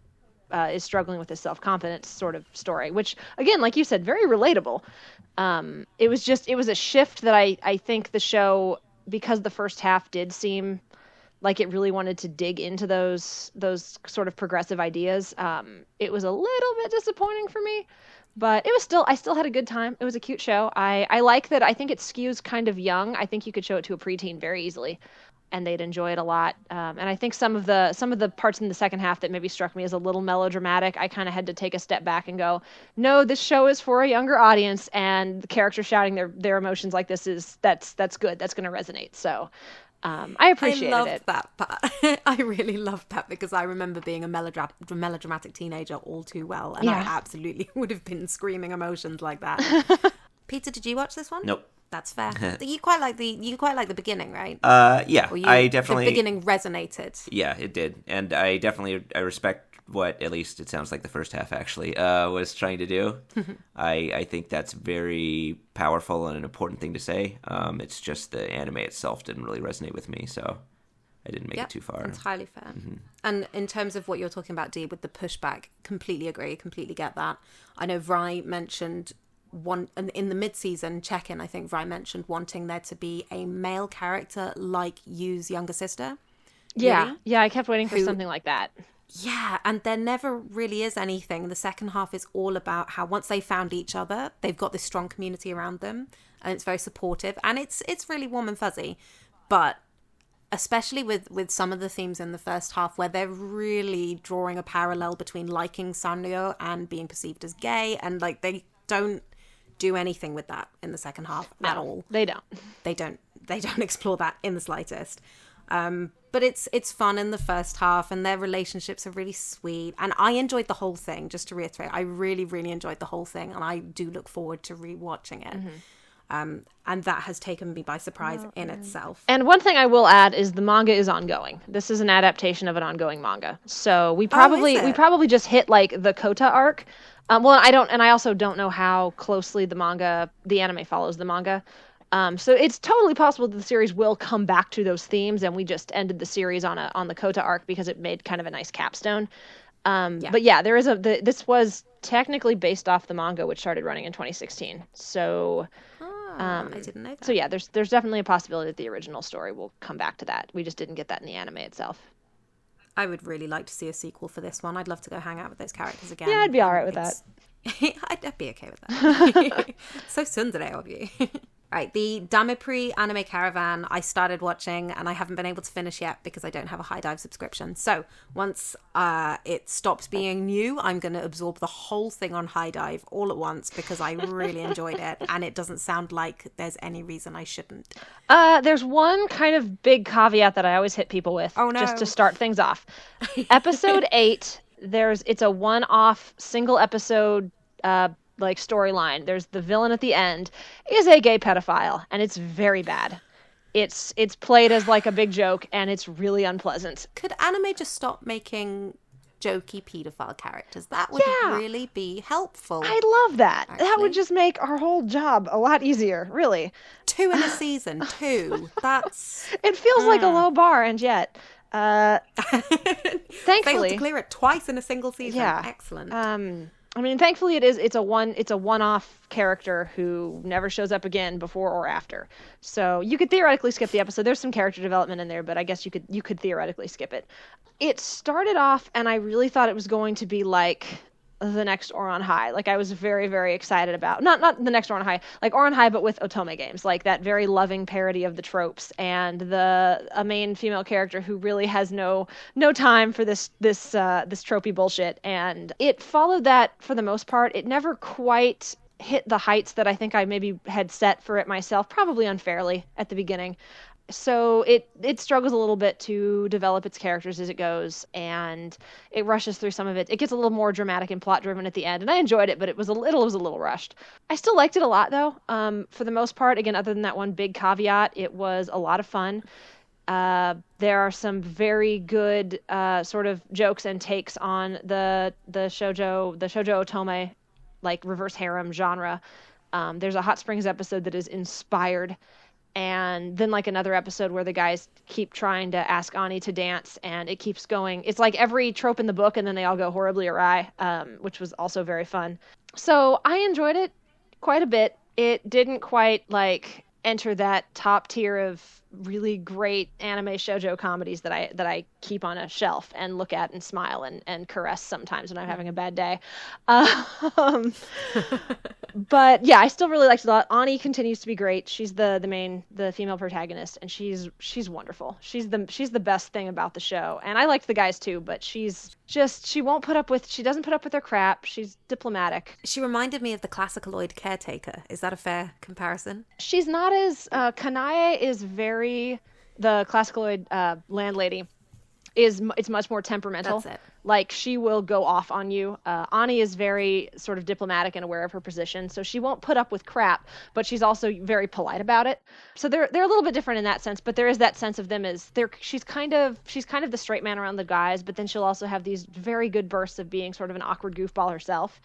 is struggling with his self-confidence sort of story, which again, like you said, very relatable. It was a shift that I think the show, because the first half did seem like it really wanted to dig into those sort of progressive ideas. It was a little bit disappointing for me. But I still had a good time. It was a cute show. I like that. I think it skews kind of young. I think you could show it to a preteen very easily, and they'd enjoy it a lot. And I think some of the parts in the second half that maybe struck me as a little melodramatic, I kind of had to take a step back and go, no, this show is for a younger audience, and the characters shouting their emotions like this that's good. That's going to resonate. So. I appreciated it. I loved that part. I really loved that because I remember being a melodramatic teenager all too well, and I absolutely would have been screaming emotions like that. Peter, did you watch this one? Nope. That's fair. You quite like the beginning, right? Yeah. The beginning resonated. Yeah, it did, and I respect what, at least it sounds like the first half actually was trying to do. I think that's very powerful and an important thing to say. It's just the anime itself didn't really resonate with me, so I didn't make it too far. Entirely fair. And in terms of what you're talking about, Dee, with the pushback, completely agree, completely get that. I know Vry mentioned in the mid-season check-in, I think Vry mentioned wanting there to be a male character like Yu's younger sister. Yeah, I kept waiting for something like that. Yeah, and there never really is anything. The second half is all about how once they found each other, they've got this strong community around them, and it's very supportive, and it's really warm and fuzzy. But especially with some of the themes in the first half where they're really drawing a parallel between liking Sanrio and being perceived as gay, and like they don't do anything with that in the second half at all. They don't. They don't explore that in the slightest. But it's fun in the first half, and their relationships are really sweet. And I enjoyed the whole thing, just to reiterate. I really, really enjoyed the whole thing, and I do look forward to rewatching it. And that has taken me by surprise in itself. And one thing I will add is the manga is ongoing. This is an adaptation of an ongoing manga. So we probably just hit like the Kota arc. I also don't know how closely the anime follows the manga. So it's totally possible that the series will come back to those themes, and we just ended the series on the Kota arc because it made kind of a nice capstone. But yeah, this was technically based off the manga, which started running in 2016. So I didn't know that. So yeah, there's definitely a possibility that the original story will come back to that. We just didn't get that in the anime itself. I would really like to see a sequel for this one. I'd love to go hang out with those characters again. Yeah, I'd be all right with that. I'd be okay with that. So tsundere of you. Right, the DamePri anime Caravan I started watching, and I haven't been able to finish yet because I don't have a High Dive subscription. So once it stops being new, I'm going to absorb the whole thing on High Dive all at once because I really enjoyed it, and it doesn't sound like there's any reason I shouldn't. There's one kind of big caveat that I always hit people with, just to start things off. Episode 8, it's a one-off single episode like storyline. There's the villain at the end is a gay pedophile, and it's very bad. It's played as like a big joke, and it's really unpleasant. Could anime just stop making jokey pedophile characters? That would really be helpful. I love that. Actually. That would just make our whole job a lot easier, really. 2 in a season, 2. That's... It feels like a low bar, and yet... thankfully... Failed to clear it twice in a single season. Yeah. Excellent. I mean, thankfully it's a one-off character who never shows up again before or after. So you could theoretically skip the episode. There's some character development in there, but I guess you could theoretically skip it. It started off, and I really thought it was going to be like the next Ouran High. Like, I was very, very excited about not the next Ouran High, like Ouran High, but with Otome games, like that very loving parody of the tropes, and a main female character who really has no time for this tropey bullshit. And it followed that for the most part. It never quite hit the heights that I think I maybe had set for it myself, probably unfairly at the beginning. So it struggles a little bit to develop its characters as it goes, and it rushes through some of it. It gets a little more dramatic and plot driven at the end, and I enjoyed it, but it was a little rushed. I still liked it a lot though. For the most part, again, other than that one big caveat, it was a lot of fun. There are some very good sort of jokes and takes on the shoujo otome, like reverse harem genre. There's a Hot Springs episode that is inspired. And then like another episode where the guys keep trying to ask Ani to dance, and it keeps going. It's like every trope in the book, and then they all go horribly awry, which was also very fun. So I enjoyed it quite a bit. It didn't quite like enter that top tier of really great anime shoujo comedies that I keep on a shelf and look at and smile and caress sometimes when I'm having a bad day. But yeah, I still really liked it a lot. Ani continues to be great. She's the female protagonist, and she's wonderful. She's the best thing about the show. And I liked the guys too, but she doesn't put up with their crap. She's diplomatic. She reminded me of the Classicaloid caretaker. Is that a fair comparison? She's not as Kanae is very, the Classicaloid landlady it's much more temperamental. That's it. Like, she will go off on you. Ani is very sort of diplomatic and aware of her position, so she won't put up with crap, but she's also very polite about it. So they're a little bit different in that sense, but there is that sense of them as she's kind of the straight man around the guys, but then she'll also have these very good bursts of being sort of an awkward goofball herself.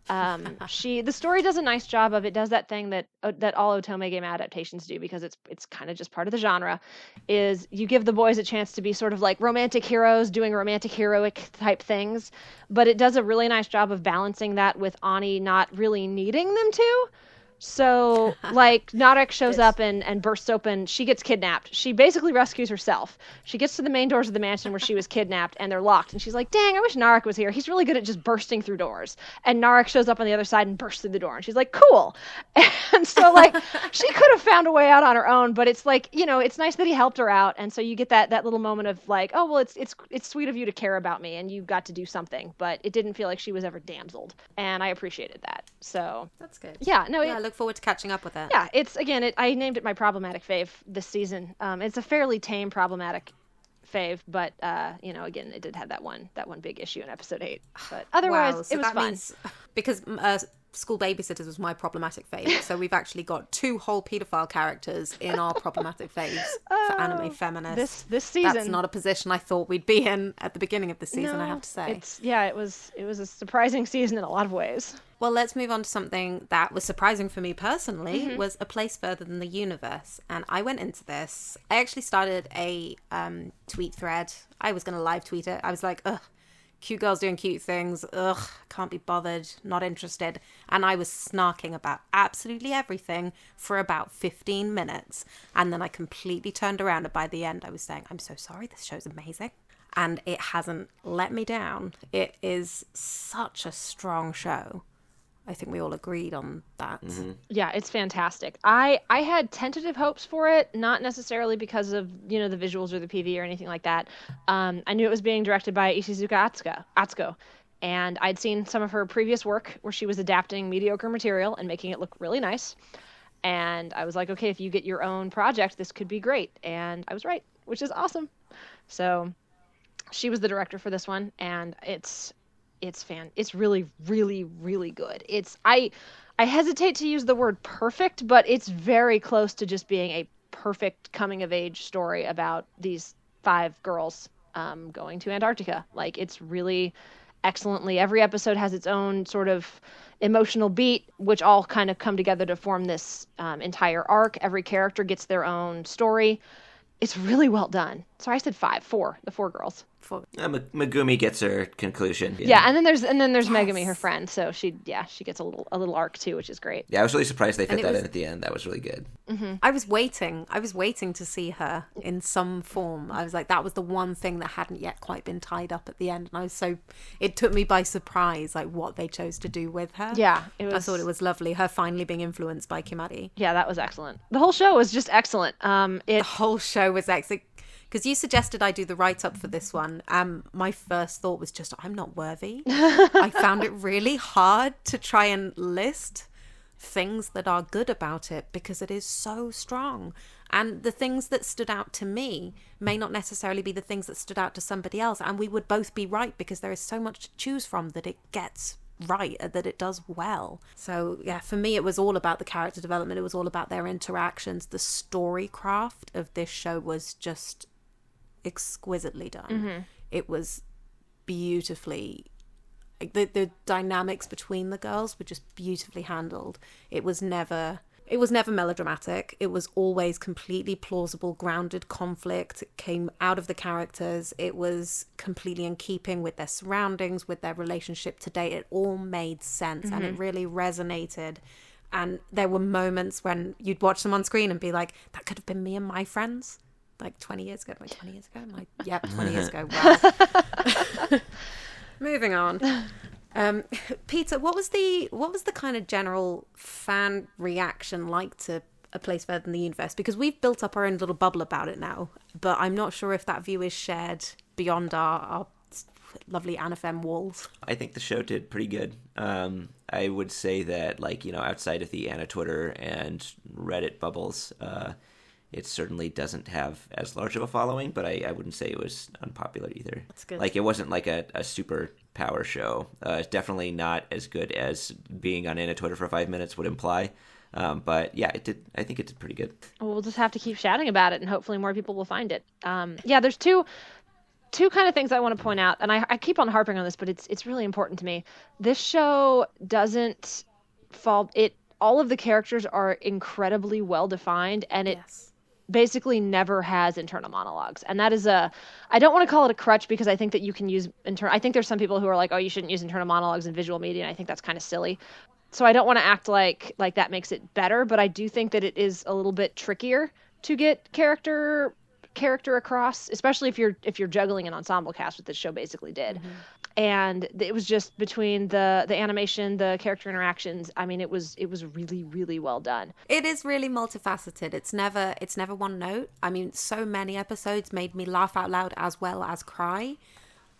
The story does a nice job of it. Does that thing that all Otome game adaptations do, because it's kind of just part of the genre, is you give the boys a chance to be sort of like romantic heroes doing romantic heroic type things, but it does a really nice job of balancing that with Ani not really needing them to. So, like, Narek shows up and bursts open. She gets kidnapped. She basically rescues herself. She gets to the main doors of the mansion where she was kidnapped, and they're locked. And she's like, dang, I wish Narek was here. He's really good at just bursting through doors. And Narek shows up on the other side and bursts through the door. And she's like, cool. And so, like, she could have found a way out on her own, but it's like, you know, it's nice that he helped her out. And so you get that little moment of like, oh, well, it's sweet of you to care about me, and you got to do something. But it didn't feel like she was ever damseled. And I appreciated that. So that's good. Yeah, no, I look forward to catching up with it. Yeah, I named it my problematic fave this season. It's a fairly tame problematic fave, but again, it did have that one big issue in episode 8. But otherwise, wow, so it was fun. Means, because School Babysitters was my problematic fave, so we've actually got 2 whole paedophile characters in our problematic faves for anime feminists. This season, that's not a position I thought we'd be in at the beginning of the season. No, I have to say, it was a surprising season in a lot of ways. Well, let's move on to something that was surprising for me personally, was A Place Further Than the Universe. And I went into this, I actually started a tweet thread. I was going to live tweet it. I was like, ugh, cute girls doing cute things. Ugh, can't be bothered, not interested. And I was snarking about absolutely everything for about 15 minutes. And then I completely turned around, and by the end I was saying, I'm so sorry, this show's amazing. And it hasn't let me down. It is such a strong show. I think we all agreed on that. Mm-hmm. Yeah, it's fantastic. I had tentative hopes for it, not necessarily because of, the visuals or the PV or anything like that. I knew it was being directed by Ishizuka Atsuko, and I'd seen some of her previous work where she was adapting mediocre material and making it look really nice. And I was like, okay, if you get your own project, this could be great. And I was right, which is awesome. So she was the director for this one, and it's really, really, really good. I hesitate to use the word perfect, but it's very close to just being a perfect coming of age story about these 5 girls going to Antarctica. Like, it's really excellently, every episode has its own sort of emotional beat, which all kind of come together to form this entire arc. Every character gets their own story. It's really well done. Sorry, I said 5. 4. The 4 girls. Megumi gets her conclusion. Yeah, and then there's Megumi, her friend. So she gets a little arc too, which is great. Yeah, I was really surprised they fit that in at the end. That was really good. Mm-hmm. I was waiting to see her in some form. I was like, that was the one thing that hadn't yet quite been tied up at the end, and it took me by surprise, like what they chose to do with her. Yeah, I thought it was lovely. Her finally being influenced by Kimari. Yeah, that was excellent. The whole show was just excellent. The whole show was excellent. Because you suggested I do the write-up for this one. My first thought was just, I'm not worthy. I found it really hard to try and list things that are good about it because it is so strong. And the things that stood out to me may not necessarily be the things that stood out to somebody else. And we would both be right because there is so much to choose from that it gets right, that it does well. So yeah, for me it was all about the character development. It was all about their interactions. The story craft of this show was just exquisitely done. Mm-hmm. It was beautifully, the dynamics between the girls were just beautifully handled. It was never melodramatic. It was always completely plausible, grounded conflict. It came out of the characters. It was completely in keeping with their surroundings, with their relationship to date. It all made sense. Mm-hmm. And it really resonated. And there were moments when you'd watch them on screen and be like, that could have been me and my friends. Like 20 years ago. Like 20 years ago? I'm like, yep, 20 years ago. Wow. Moving on. Peter, what was the kind of general fan reaction like to A Place Further Than the Universe? Because we've built up our own little bubble about it now, but I'm not sure if that view is shared beyond our lovely AniFem walls. I think the show did pretty good. I would say that, like, you know, outside of the Anna Twitter and Reddit bubbles, it certainly doesn't have as large of a following, but I wouldn't say it was unpopular either. That's good. Like, it wasn't like a super power show. It's definitely not as good as being on Anna Twitter for 5 minutes would imply. But yeah, I think it did pretty good. Well, we'll just have to keep shouting about it, and hopefully more people will find it. Yeah, there's two kind of things I want to point out, and I keep on harping on this, but it's really important to me. This show doesn't fall. All of the characters are incredibly well defined, and it basically never has internal monologues. And that is I don't want to call it a crutch because I think that you can use I think there's some people who are like, oh, you shouldn't use internal monologues in visual media, and I think that's kind of silly. So I don't want to act like that makes it better, but I do think that it is a little bit trickier to get character across, especially if you're juggling an ensemble cast, what this show basically did. Mm-hmm. And it was just between the animation, the character interactions. I mean, it was really, really well done. It is really multifaceted. It's never one note. I mean, so many episodes made me laugh out loud as well as cry,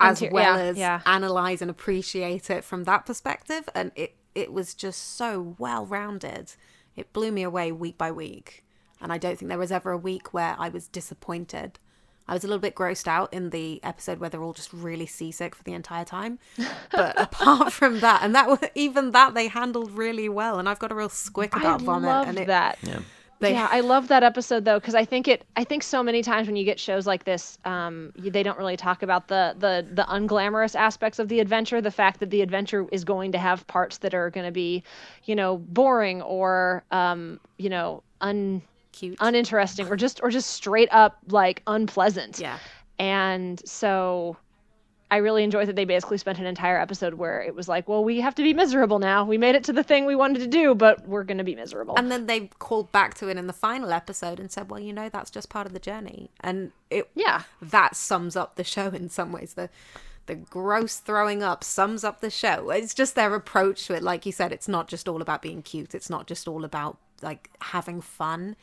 as analyze and appreciate it from that perspective. And it was just so well rounded. It blew me away week by week. And I don't think there was ever a week where I was disappointed. I was a little bit grossed out in the episode where they're all just really seasick for the entire time. But apart from that, and even that they handled really well. And I've got a real squick about vomit. I love that. Yeah. I love that episode though, because I think so many times when you get shows like this, they don't really talk about the unglamorous aspects of the adventure. The fact that the adventure is going to have parts that are going to be, boring or cute, uninteresting, or just straight up like unpleasant. Yeah. And so I really enjoyed that they basically spent an entire episode where it was like, well, we have to be miserable now. We made it to the thing we wanted to do, but we're going to be miserable. And then they called back to it in the final episode and said, well, that's just part of the journey. And that sums up the show in some ways. The gross throwing up sums up the show. It's just their approach to it. Like you said, it's not just all about being cute. It's not just all about like having fun.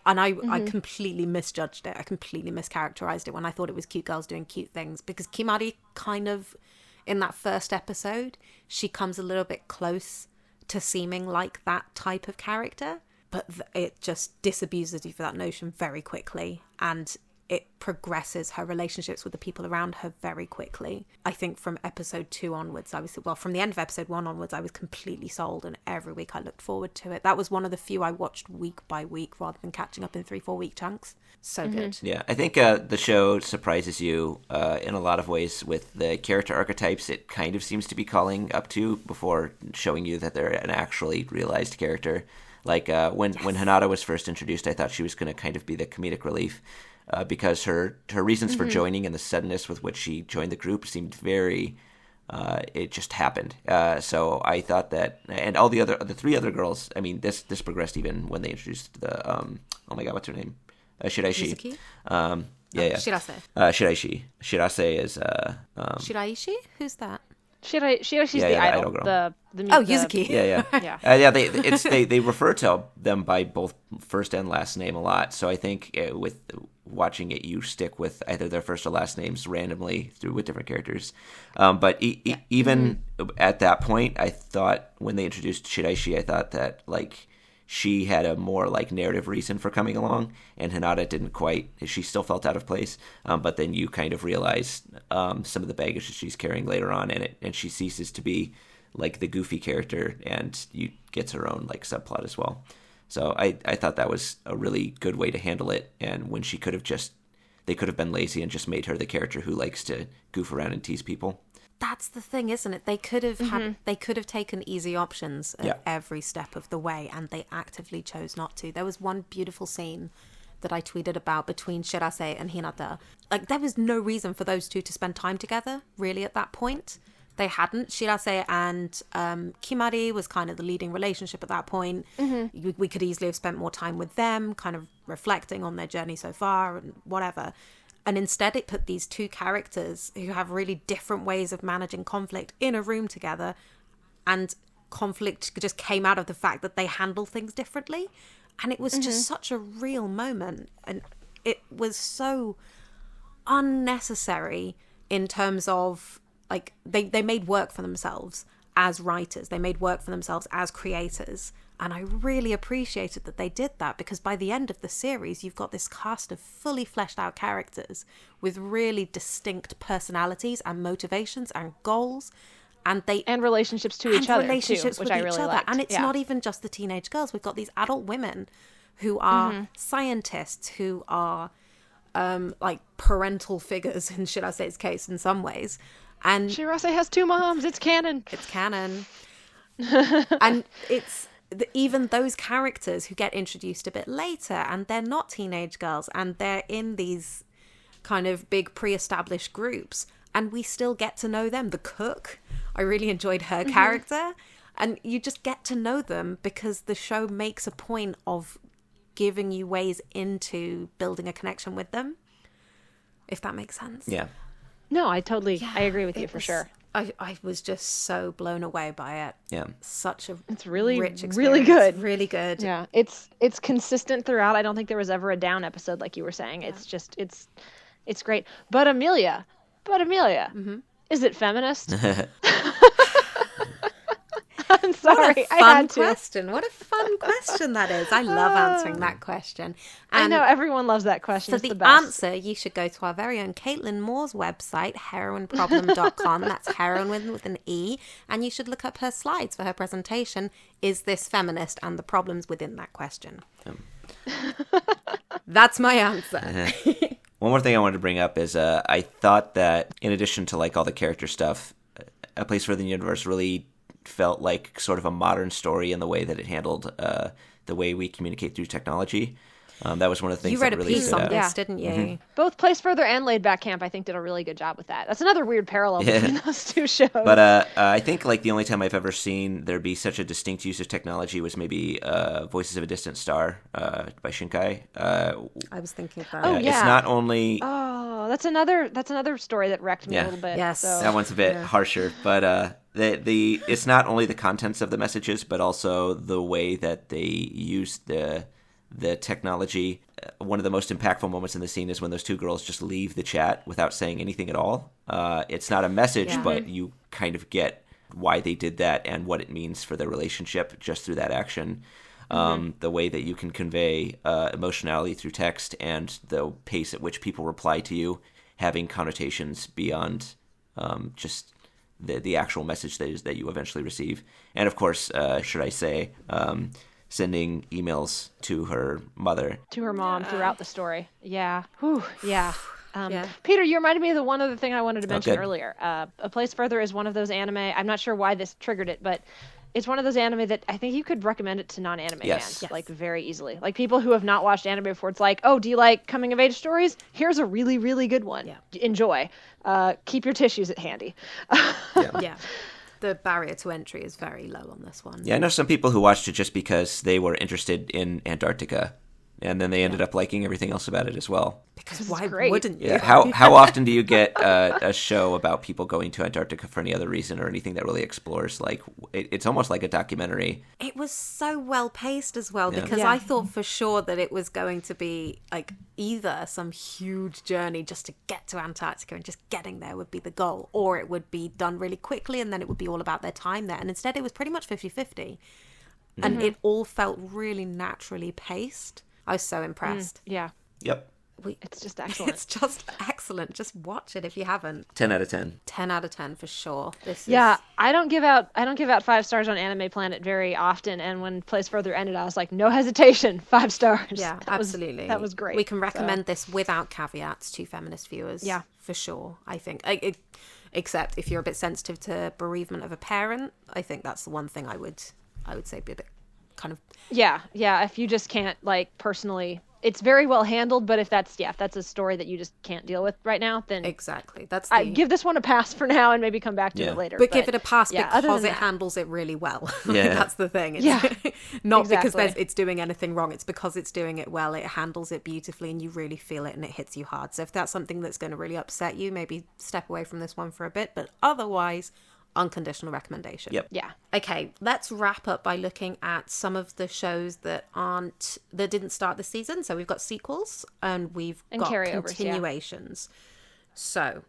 I completely misjudged it. I completely mischaracterized it when I thought it was cute girls doing cute things, because Kimari kind of, in that first episode, she comes a little bit close to seeming like that type of character, but it just disabuses you for that notion very quickly, and it progresses her relationships with the people around her very quickly. I think from episode 2 onwards, from the end of episode 1 onwards, I was completely sold, and every week I looked forward to it. That was one of the few I watched week by week rather than catching up in 3-4 week chunks. So good. Yeah, I think the show surprises you in a lot of ways with the character archetypes it kind of seems to be calling up to before showing you that they're an actually realized character. Like when Hinata was first introduced, I thought she was going to kind of be the comedic relief. because her reasons for joining and the suddenness with which she joined the group seemed very. It just happened. So I thought that, and all the three other girls. I mean, this progressed even when they introduced the oh my god, what's her name? Shiraishi. Mizuki? Yeah. Shirase. Shiraishi. Shirase is Shiraishi? Who's that? Shirashi's the idol girl. the Yuzuki. Yeah. They refer to them by both first and last name a lot. So I think with watching it, you stick with either their first or last names randomly through with different characters. But even at that point, I thought when they introduced Shiraishi, I thought that like she had a more like narrative reason for coming along, and Hinata didn't quite. She still felt out of place. But then you kind of realize some of the baggage that she's carrying later on, and she ceases to be like the goofy character, and you gets her own like subplot as well. So I thought that was a really good way to handle it. And when they could have been lazy and just made her the character who likes to goof around and tease people. That's the thing, isn't it? They could have taken easy options at every step of the way, and they actively chose not to. There was one beautiful scene that I tweeted about between Shirase and Hinata. Like, there was no reason for those two to spend time together, really, at that point. They hadn't. Shirase and Kimari was kind of the leading relationship at that point. We could easily have spent more time with them, kind of reflecting on their journey so far and whatever. And instead it put these two characters who have really different ways of managing conflict in a room together, and conflict just came out of the fact that they handle things differently. And it was just such a real moment, and it was so unnecessary in terms of like they made work for themselves as writers, they made work for themselves as creators. And I really appreciated that they did that, because by the end of the series, you've got this cast of fully fleshed out characters with really distinct personalities and motivations and goals. And relationships to each other, relationships too, which with I really each other. liked. And it's not even just the teenage girls. We've got these adult women who are scientists, who are like parental figures in Shirase's case in some ways. And Shirase has two moms. It's canon. It's canon. And it's even those characters who get introduced a bit later, and they're not teenage girls, and they're in these kind of big pre-established groups, and we still get to know them. The cook, I really enjoyed her character, and you just get to know them because the show makes a point of giving you ways into building a connection with them, if that makes sense. Yeah. No, I agree with you for sure. I was just so blown away by it. Yeah. It's really rich experience. really good. Really good. Yeah. It's consistent throughout. I don't think there was ever a down episode like you were saying. It's just it's great. But Amelia, is it feminist? I'm sorry. What a fun question. What a fun question that is. I love answering that question. And I know everyone loves that question. For it's the answer, you should go to our very own Caitlin Moore's website, heroineproblem.com. That's heroin with an E. And you should look up her slides for her presentation, Is This Feminist? And the problems within that question. That's my answer. One more thing I wanted to bring up is I thought that in addition to like all the character stuff, A Place for the Universe really felt like sort of a modern story in the way that it handled the way we communicate through technology. That was one of the things that really stood out. You read a piece on this, didn't you? Both Place Further and Laid Back Camp, I think, did a really good job with that. That's another weird parallel between those two shows. But I think like the only time I've ever seen there be such a distinct use of technology was maybe Voices of a Distant Star by Shinkai. I was thinking of that. It's not only... Oh, that's another story that wrecked me a little bit. Yes. So. That one's a bit harsher, but it's not only the contents of the messages, but also the way that they use the technology. One of the most impactful moments in the scene is when those two girls just leave the chat without saying anything at all. It's not a message, but you kind of get why they did that and what it means for their relationship just through that action. The way that you can convey emotionality through text and the pace at which people reply to you having connotations beyond just the actual message that you eventually receive. And of course, should I say... sending emails to her mother. To her mom throughout the story. Yeah. Whew. Yeah. Peter, you reminded me of the one other thing I wanted to mention earlier. A Place Further is one of those anime. I'm not sure why this triggered it, but it's one of those anime that I think you could recommend it to non-anime Yes. fans, like very easily. Like people who have not watched anime before, it's like, oh, do you like coming of age stories? Here's a really, really good one. Yeah. Enjoy. Keep your tissues at handy. Yeah. The barrier to entry is very low on this one. Yeah, I know some people who watched it just because they were interested in Antarctica, and then they ended up liking everything else about it as well. Because why wouldn't you? Yeah, how often do you get a show about people going to Antarctica for any other reason or anything that really explores? Like, it's almost like a documentary. It was so well paced as well, because Yeah. I thought for sure that it was going to be like either some huge journey just to get to Antarctica and just getting there would be the goal, or it would be done really quickly and then it would be all about their time there. And instead it was pretty much 50-50. And it all felt really naturally paced. I was so impressed. Yeah. Yep. It's just excellent. It's just excellent. Just watch it if you haven't. 10 out of 10. 10 out of 10 for sure. Yeah, I don't give out 5 stars on Anime Planet very often, and when Place Further ended, I was like, no hesitation, 5 stars. Yeah, That was- absolutely. that was great. We can recommend this without caveats to feminist viewers. Yeah. For sure, I think. Except if you're a bit sensitive to bereavement of a parent, I think that's the one thing I would say be a bit kind of... Yeah, if you just can't, like, personally... It's very well handled, but if that's a story that you just can't deal with right now, then Exactly. That's I give this one a pass for now and maybe come back to it later. But give it a pass other because than it that- handles it really well. Yeah. That's the thing. It's Yeah, not because exactly. it's doing anything wrong. It's because it's doing it well. It handles it beautifully and you really feel it and it hits you hard. So if that's something that's going to really upset you, maybe step away from this one for a bit. But otherwise, unconditional recommendation. Yep. Yeah. Okay, let's wrap up by looking at some of the shows that didn't start this season. So we've got sequels and we've got carryovers, continuations. So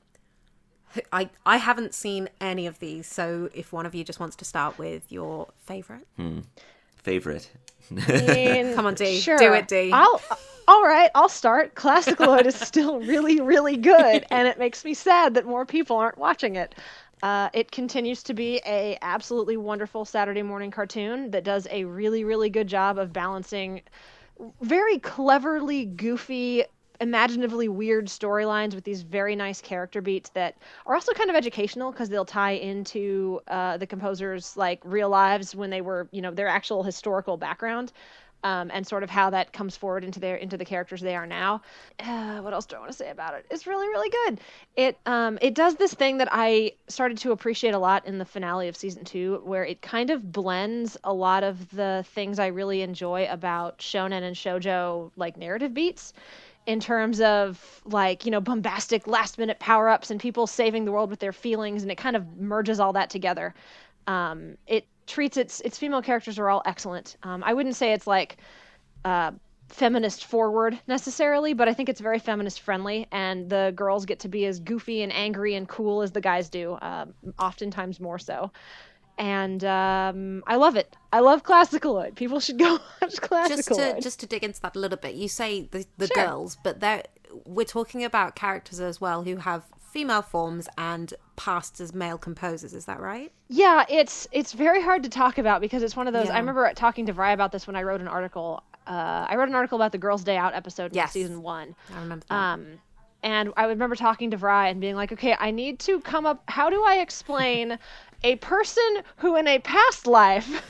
I haven't seen any of these. So if one of you just wants to start with your favorite, Favorite. come on, D, Sure. do it, D. All right, I'll start. Classicaloid is still really, really good, and it makes me sad that more people aren't watching it. It continues to be a absolutely wonderful Saturday morning cartoon that does a really, really good job of balancing very cleverly goofy, imaginatively weird storylines with these very nice character beats that are also kind of educational because they'll tie into the composer's like real lives when they were, their actual historical background. And sort of how that comes forward into the characters they are now. What else do I want to say about it? It's really, really good. It does this thing that I started to appreciate a lot in the finale of season 2, where it kind of blends a lot of the things I really enjoy about shonen and shoujo like narrative beats, in terms of like, bombastic last minute power ups and people saving the world with their feelings, and it kind of merges all that together. It treats its female characters are all excellent. I wouldn't say it's like feminist forward necessarily, but I think it's very feminist friendly, and the girls get to be as goofy and angry and cool as the guys do, oftentimes more so. And I love it. I love Classicaloid. People should go watch Classicaloid. Just to dig into that a little bit, you say the Sure. girls, but we're talking about characters as well who have female forms and passed as male composers. Is that right? Yeah, it's very hard to talk about because it's one of those. Yeah. I remember talking to Vry about this when I wrote an article. I wrote an article about the Girls' Day Out episode in season 1. I remember that. And I remember talking to Vry and being like, okay, I need to come up. How do I explain a person who in a past life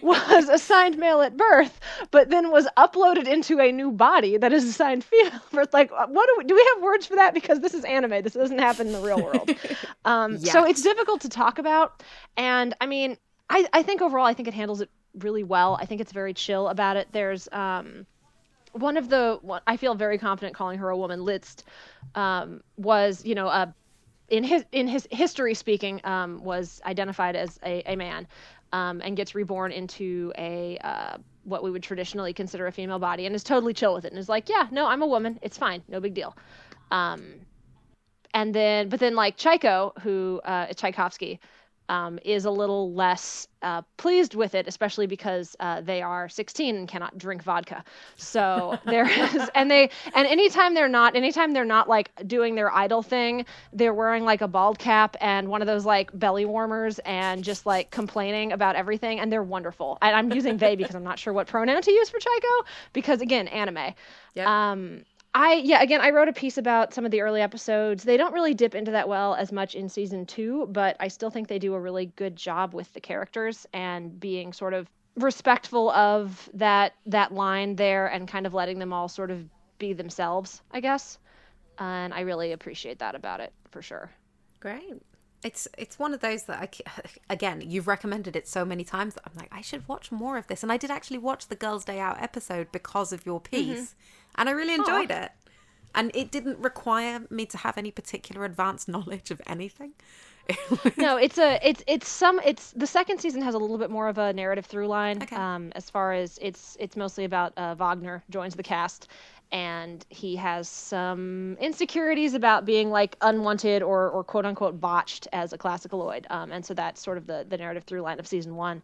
was assigned male at birth, but then was uploaded into a new body that is assigned female? It's like, do we have words for that? Because this is anime. This doesn't happen in the real world. So it's difficult to talk about. And I mean, I think overall, I think it handles it really well. I think it's very chill about it. There's one I feel very confident calling her a woman. Litzt was, in his history speaking, was identified as a man, and gets reborn into a what we would traditionally consider a female body, and is totally chill with it, and is like, yeah, no, I'm a woman, it's fine, no big deal. But then like Chaiko, who Tchaikovsky, is a little less pleased with it, especially because they are 16 and cannot drink vodka. So there is, and anytime they're not like doing their idol thing, they're wearing like a bald cap and one of those like belly warmers and just like complaining about everything, and they're wonderful. And I'm using they because I'm not sure what pronoun to use for Chaiko because again, anime. Yep. Again, I wrote a piece about some of the early episodes. They don't really dip into that well as much in season 2, but I still think they do a really good job with the characters and being sort of respectful of that line there and kind of letting them all sort of be themselves, I guess. And I really appreciate that about it, for sure. Great. It's one of those that again, you've recommended it so many times that I'm like, I should watch more of this. And I did actually watch the Girls' Day Out episode because of your piece, and I really enjoyed it. And it didn't require me to have any particular advanced knowledge of anything. No, it's the second season has a little bit more of a narrative through line. Okay. As far as it's mostly about Wagner joins the cast, and he has some insecurities about being like unwanted or quote unquote botched as a classicaloid. And so that's sort of the narrative through line of season 1.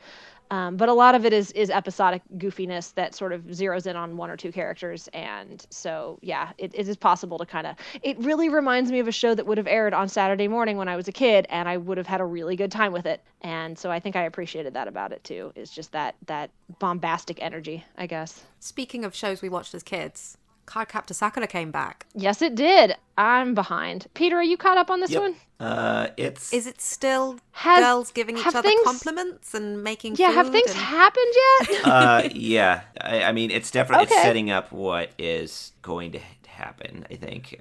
But a lot of it is episodic goofiness that sort of zeroes in on one or two characters. And so, yeah, it is possible to kind of, it really reminds me of a show that would have aired on Saturday morning when I was a kid, and I would have had a really good time with it. And so I think I appreciated that about it too. It's just that bombastic energy, I guess. Speaking of shows we watched as kids, Cardcaptor Sakura came back. Yes, it did. I'm behind. Peter, are you caught up on this one? Is it still girls giving each other compliments and making food? Have things happened yet? Yeah. I mean, it's definitely it's setting up what is going to happen, I think.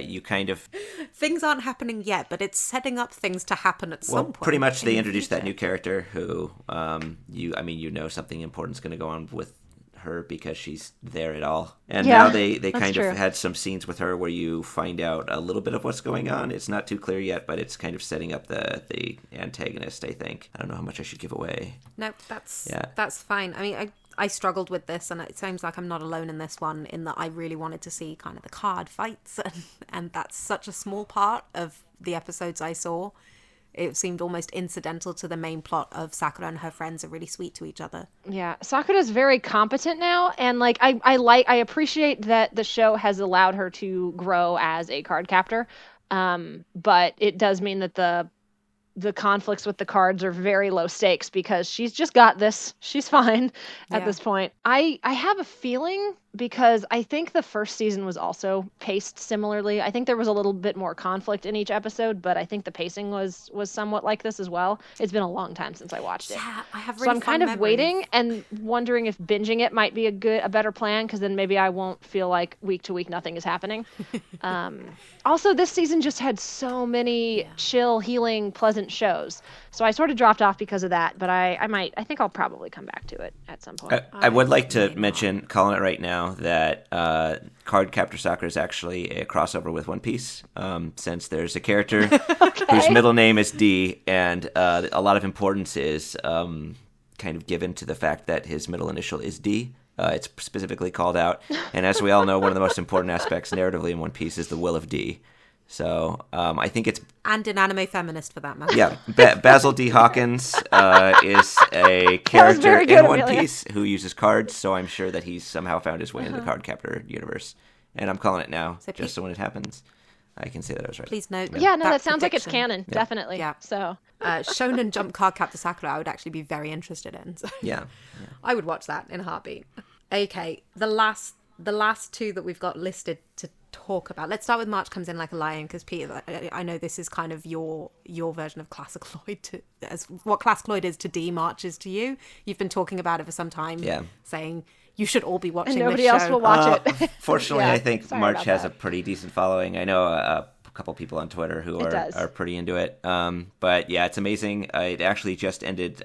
You kind of... Things aren't happening yet, but it's setting up things to happen at some point. Pretty much they introduced that new character who, you know something important's going to go on with her because she's there at all. And now they kind of had some scenes with her where you find out a little bit of what's going on. It's not too clear yet, but it's kind of setting up the antagonist, I think. I don't know how much I should give away. No, that's fine. I mean, I struggled with this, and it seems like I'm not alone in this one, in that I really wanted to see kind of the card fights, and that's such a small part of the episodes I saw. It seemed almost incidental to the main plot of Sakura and her friends are really sweet to each other. Yeah, Sakura's very competent now, and like I appreciate that the show has allowed her to grow as a card captor, but it does mean that the conflicts with the cards are very low stakes because she's just got this. She's fine at this point. I have a feeling, because I think the first season was also paced similarly. I think there was a little bit more conflict in each episode, but I think the pacing was somewhat like this as well. It's been a long time since I watched it. Yeah, I have really So I'm kind of waiting and wondering if binging it might be a better plan, because then maybe I won't feel like week to week nothing is happening. Also, this season just had so many chill, healing, pleasant shows. So I sort of dropped off because of that, but I think I'll probably come back to it at some point. I would like to mention, calling it right now, that Cardcaptor Sakura is actually a crossover with One Piece, since there's a character whose middle name is D, and a lot of importance is kind of given to the fact that his middle initial is D. It's specifically called out, and as we all know, one of the most important aspects narratively in One Piece is the will of D. So I think it's... And an anime feminist, for that matter. Yeah, Basil D. Hawkins is a character in One Piece who uses cards, so I'm sure that he's somehow found his way into the Cardcaptor universe. And I'm calling it now, so when it happens, I can say that I was right. Please note. Yeah, no, that sounds like it's canon, definitely. Yeah. So Shonen Jump Cardcaptor Sakura I would actually be very interested in. So. Yeah. I would watch that in a heartbeat. Okay, the last two that we've got listed to talk about. Let's start with March Comes In Like a Lion, because Peter, I know this is kind of your version of Classicaloid, as what Classicaloid is to D, March is to you. You've been talking about it for some time, saying you should all be watching and nobody this show. else will watch it. Fortunately, I think March has a pretty decent following. I know a couple people on Twitter who are pretty into it. But yeah, it's amazing. It actually just ended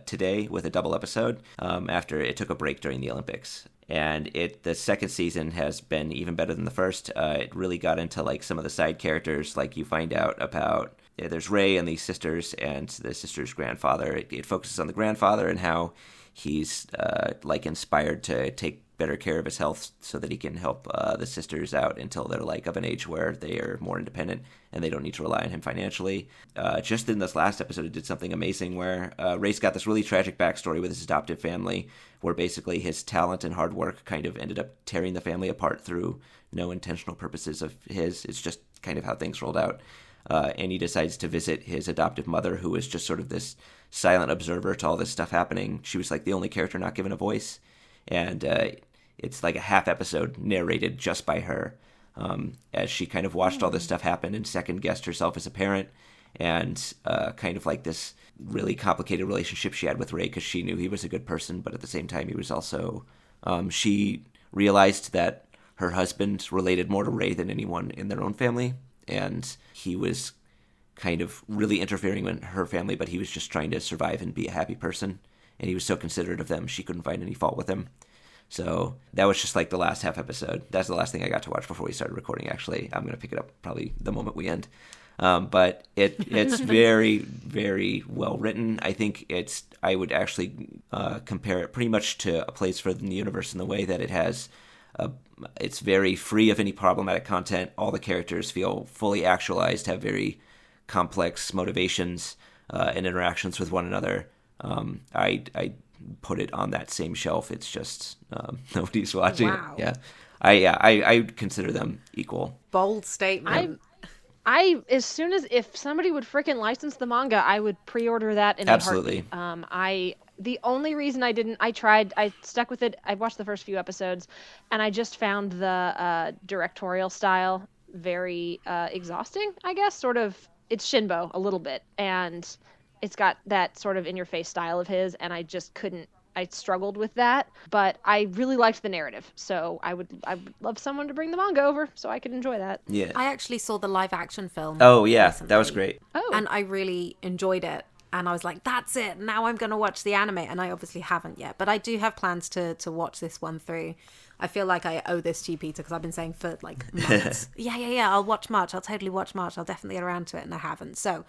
today with a double episode after it took a break during the Olympics. And the second season has been even better than the first. It really got into like some of the side characters. Like you find out about, there's Ray and these sisters and the sister's grandfather. It focuses on the grandfather and how he's like inspired to take better care of his health so that he can help the sisters out until they're like of an age where they are more independent and they don't need to rely on him financially. Just in this last episode, it did something amazing where Ray's got this really tragic backstory with his adoptive family, where basically his talent and hard work kind of ended up tearing the family apart through no intentional purposes of his. It's just kind of how things rolled out. And he decides to visit his adoptive mother, who is just sort of this silent observer to all this stuff happening. She was like the only character not given a voice. And it's like a half episode narrated just by her, as she kind of watched all this stuff happen and second guessed herself as a parent, and kind of like this really complicated relationship she had with Ray, because she knew he was a good person, but at the same time he was also, she realized that her husband related more to Ray than anyone in their own family, and he was kind of really interfering in her family, but he was just trying to survive and be a happy person, and he was so considerate of them she couldn't find any fault with him. So that was just like the last half episode. That's the last thing I got to watch before we started recording, actually. I'm going to pick it up probably the moment we end. But it's very, very well written. I think I would actually compare it pretty much to A Place Further in the Universe in the way that it has, it's very free of any problematic content. All the characters feel fully actualized, have very complex motivations and interactions with one another. I put it on that same shelf. It's just nobody's watching Wow. it. Yeah. I consider them equal. Bold statement. I as soon as if somebody would frickin' license the manga, I would pre-order that in Absolutely. a heartbeat. The only reason I didn't, I stuck with it. I watched the first few episodes, and I just found the directorial style very exhausting. I guess sort of it's Shinbo a little bit, and it's got that sort of in-your-face style of his, and I just couldn't. I struggled with that, but I really liked the narrative, so I would love someone to bring the manga over so I could enjoy that. Yeah. I actually saw the live action film. Oh, yeah. recently, That was great. Oh, and I really enjoyed it. And I was like, that's it. Now I'm going to watch the anime. And I obviously haven't yet. But I do have plans to watch this one through. I feel like I owe this to you, Peter, because I've been saying for like months, yeah, I'll watch March. I'll totally watch March. I'll definitely get around to it. And I haven't. So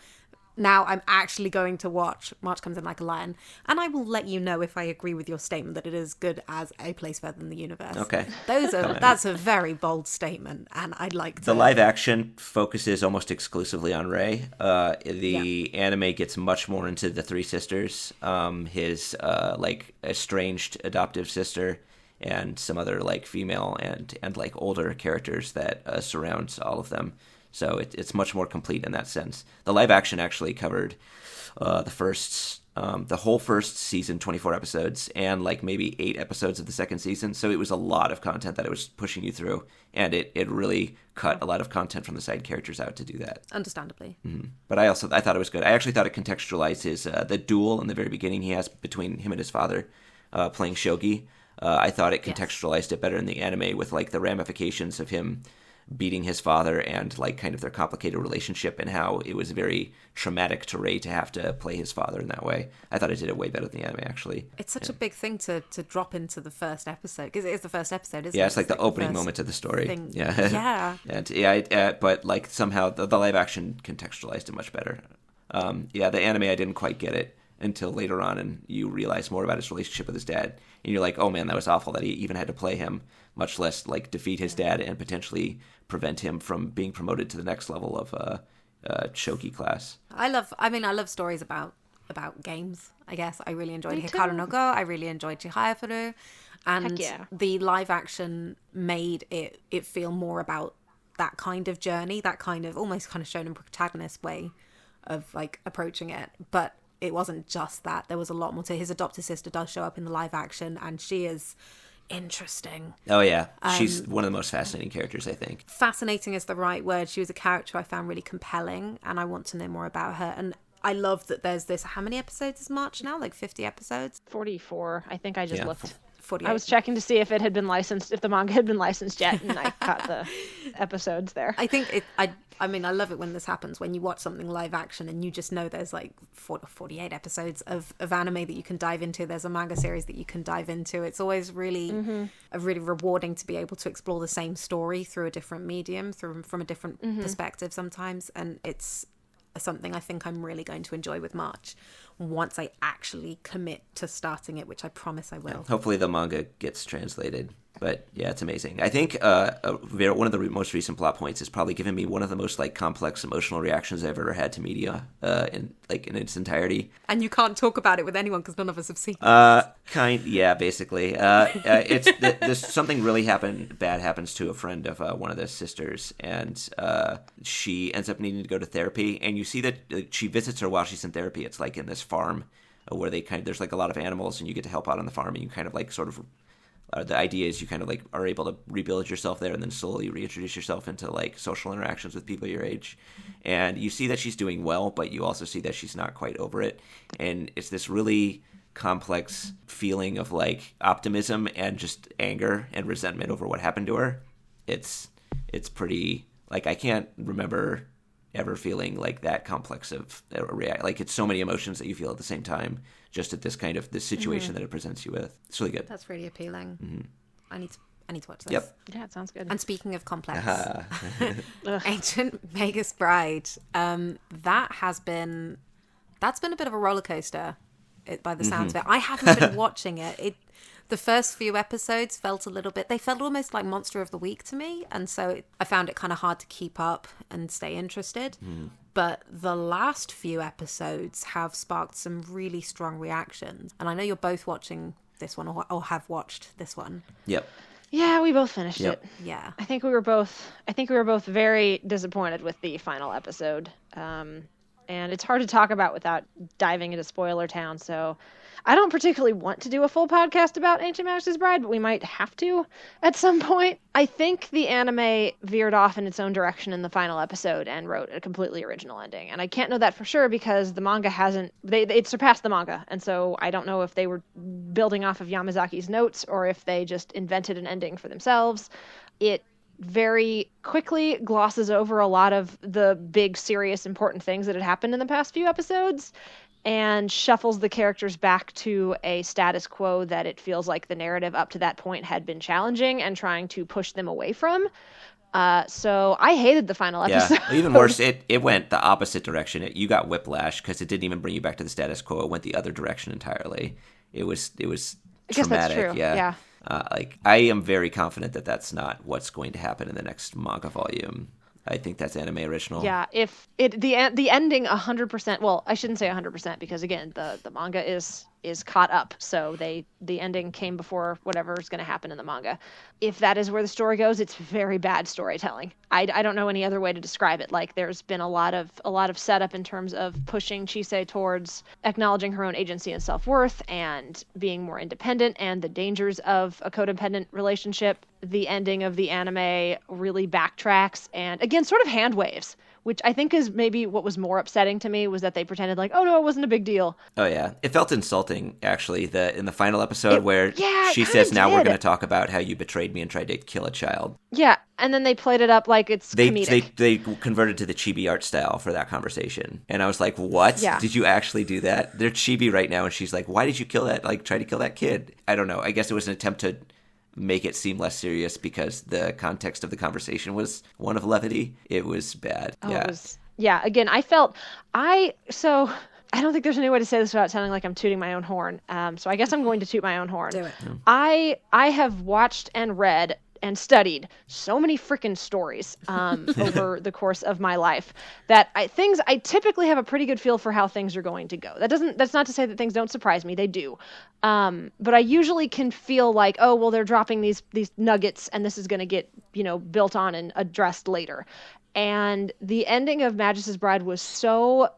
now I'm actually going to watch March Comes in Like a Lion. And I will let you know if I agree with your statement that it is good as A Place Further in the Universe. Okay. That's a very bold statement. And I'd like to... The live action focuses almost exclusively on Ray. The anime gets much more into the three sisters, his like estranged adoptive sister, and some other like female and like older characters that surrounds all of them. So it's much more complete in that sense. The live action actually covered the whole first season, 24 episodes, and like maybe 8 episodes of the second season. So it was a lot of content that it was pushing you through, and it really cut a lot of content from the side characters out to do that. Understandably. Mm-hmm. But I thought it was good. I actually thought it contextualized his the duel in the very beginning he has between him and his father playing shogi. I thought it contextualized it better in the anime with like the ramifications of him beating his father and like kind of their complicated relationship and how it was very traumatic to Ray to have to play his father in that way. I thought it did it way better than the anime, actually. It's such a big thing to drop into the first episode, because it is the first episode, isn't it? Yeah, it's like the opening moment of the story. Thing. Yeah. And but like somehow the live action contextualized it much better. The anime, I didn't quite get it until later on, and you realize more about his relationship with his dad, and you're like, oh man, that was awful that he even had to play him, much less like defeat his dad and potentially prevent him from being promoted to the next level of shogi class. I love stories about games, I guess. I really enjoyed Me Hikaru too. no Go. I really enjoyed Chihayafuru. And Heck yeah. the live action made it feel more about that kind of journey, that kind of almost kind of shonen protagonist way of like approaching it. But it wasn't just that. There was a lot more to it. His adopted sister does show up in the live action, and she is interesting. Oh yeah, she's one of the most fascinating characters, I think. Fascinating is the right word. She was a character I found really compelling, and I want to know more about her. And I love that there's this, how many episodes is March now? Like 50 episodes? 44. I think I just looked. 48. I was checking to see if it had been licensed, if the manga had been licensed yet, and I caught the episodes there. I think I love it when this happens, when you watch something live action and you just know there's like 48 episodes of anime that you can dive into. There's a manga series that you can dive into. It's always really really rewarding to be able to explore the same story through a different medium, from a different perspective sometimes. And it's something I think I'm really going to enjoy with March once I actually commit to starting it, which I promise I will. Yeah, hopefully the manga gets translated. But yeah, it's amazing. I think one of the most recent plot points has probably given me one of the most like complex emotional reactions I've ever had to media in its entirety. And you can't talk about it with anyone because none of us have seen it. Basically. It's there's something really bad happens to a friend of one of the sisters, and she ends up needing to go to therapy. And you see that she visits her while she's in therapy. It's like in this farm where there's like a lot of animals, and you get to help out on the farm, and you kind of like sort of the idea is you kind of like are able to rebuild yourself there and then slowly reintroduce yourself into like social interactions with people your age. And you see that she's doing well, but you also see that she's not quite over it. And it's this really complex feeling of like optimism and just anger and resentment over what happened to her. It's pretty, like, I can't remember ever feeling like that complex of a react. Like, it's so many emotions that you feel at the same time, just at this kind of this situation that it presents you with. It's really good. That's really appealing. I need to watch this. Yep. Yeah, it sounds good. And speaking of complex, Ancient Magus Bride, that's been a bit of a roller coaster by the sounds of it. I haven't been watching it. The first few episodes felt almost like Monster of the Week to me. And so I found it kind of hard to keep up and stay interested. But the last few episodes have sparked some really strong reactions. And I know you're both watching this one or have watched this one. Yep. Yeah, we both finished it. Yeah. I think we were both very disappointed with the final episode. And it's hard to talk about without diving into spoiler town, so I don't particularly want to do a full podcast about Ancient Magus Bride, but we might have to at some point. I think the anime veered off in its own direction in the final episode and wrote a completely original ending. And I can't know that for sure because the manga it surpassed the manga. And so I don't know if they were building off of Yamazaki's notes or if they just invented an ending for themselves. It very quickly glosses over a lot of the big, serious, important things that had happened in the past few episodes and shuffles the characters back to a status quo that it feels like the narrative up to that point had been challenging and trying to push them away from. So I hated the final episode. Yeah, even worse, it went the opposite direction. You got whiplash because it didn't even bring you back to the status quo. It went the other direction entirely. It was I guess traumatic. That's true. Yeah. I am very confident that that's not what's going to happen in the next manga volume. I think that's anime original. Yeah, if the ending 100%. Well, I shouldn't say 100% because again, the manga is caught up. So the ending came before whatever is going to happen in the manga. If that is where the story goes, it's very bad storytelling. I don't know any other way to describe it. Like there's been a lot of setup in terms of pushing Chise towards acknowledging her own agency and self-worth and being more independent and the dangers of a codependent relationship. The ending of the anime really backtracks and again sort of hand waves, which I think is maybe what was more upsetting to me was that they pretended like, oh no, it wasn't a big deal. Oh yeah, it felt insulting actually. In the final episode where she says, "Now did. we're going to talk about how you betrayed me and tried to kill a child." Yeah, and then they played it up like it's comedic. They converted to the chibi art style for that conversation, and I was like, "What? Yeah. Did you actually do that?" They're chibi right now, and she's like, "Why did you kill that? Like, try to kill that kid?" I don't know. I guess it was an attempt to make it seem less serious because the context of the conversation was one of levity. It was bad. Yeah. Again, so I don't think there's any way to say this without sounding like I'm tooting my own horn. So I guess I'm going to toot my own horn. Do it. I have watched and read and studied so many freaking stories over the course of my life that I typically have a pretty good feel for how things are going to go. That's not to say that things don't surprise me. They do. But I usually can feel like, oh, well, they're dropping these nuggets and this is going to get, built on and addressed later. And the ending of Magus's Bride was so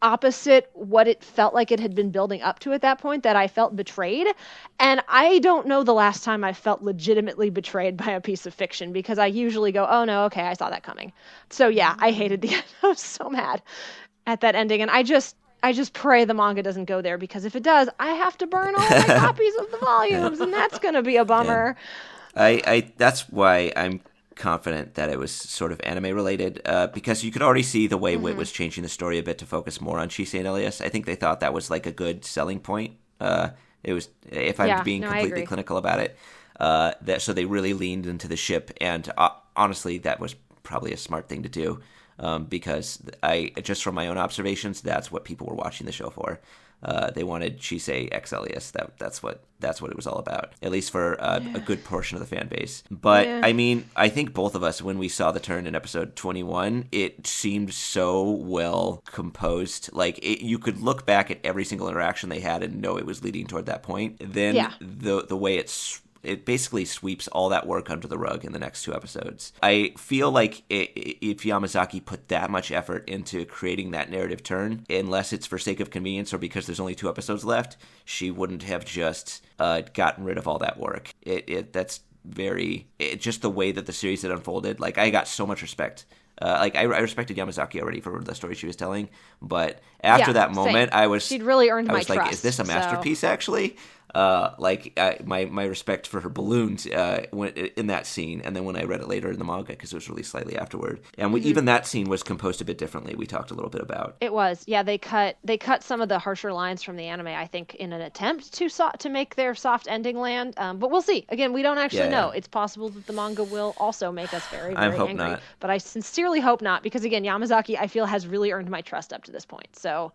opposite what it felt like it had been building up to at that point that I felt betrayed. And I don't know the last time I felt legitimately betrayed by a piece of fiction because I usually go, oh no, okay, I saw that coming. So yeah, I hated the end. I was so mad at that ending. And I just pray the manga doesn't go there because if it does, I have to burn all my copies of the volumes and that's going to be a bummer. Yeah. That's why I'm confident that it was sort of anime related because you could already see the way Wit was changing the story a bit to focus more on Chise and Elias. I think they thought that was like a good selling point. It was, if I'm being completely clinical about it, so they really leaned into the ship, and honestly, that was probably a smart thing to do because just from my own observations, that's what people were watching the show for. They wanted Chise x Elias. That's what it was all about, at least for a good portion of the fan base. But I mean, I think both of us, when we saw the turn in episode 21, it seemed so well composed. Like you could look back at every single interaction they had and know it was leading toward that point. Then the way it's it basically sweeps all that work under the rug in the next 2 episodes. I feel like if Yamazaki put that much effort into creating that narrative turn, unless it's for sake of convenience or because there's only 2 episodes left, she wouldn't have just gotten rid of all that work. That's just the way that the series had unfolded. Like, I got so much respect. I respected Yamazaki already for the story she was telling, but after that moment, same. She'd really earned my trust. Like, is this a masterpiece, actually? My respect for her balloons went in that scene, and then when I read it later in the manga, because it was released slightly afterward, and even that scene was composed a bit differently. We talked a little bit about it. Was they cut some of the harsher lines from the anime, I think, in an attempt to make their soft ending land. But we'll see. Again, we don't actually know. It's possible that the manga will also make us very, very angry. Not. But I sincerely hope not, because again, Yamazaki, I feel, has really earned my trust up to this point. So.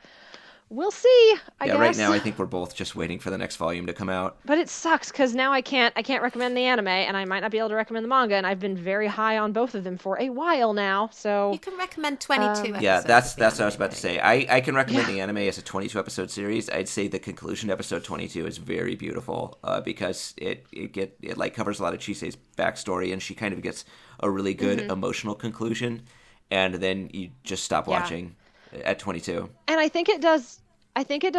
We'll see, I guess. Right now I think we're both just waiting for the next volume to come out. But it sucks because now I can't recommend the anime, and I might not be able to recommend the manga, and I've been very high on both of them for a while now. So you can recommend 22 episodes. Yeah, that's what I was about to say. I can recommend the anime as a 22 episode series. I'd say the conclusion episode 22 is very beautiful because it covers a lot of Chise's backstory, and she kind of gets a really good emotional conclusion, and then you just stop watching. At 22. And I think it does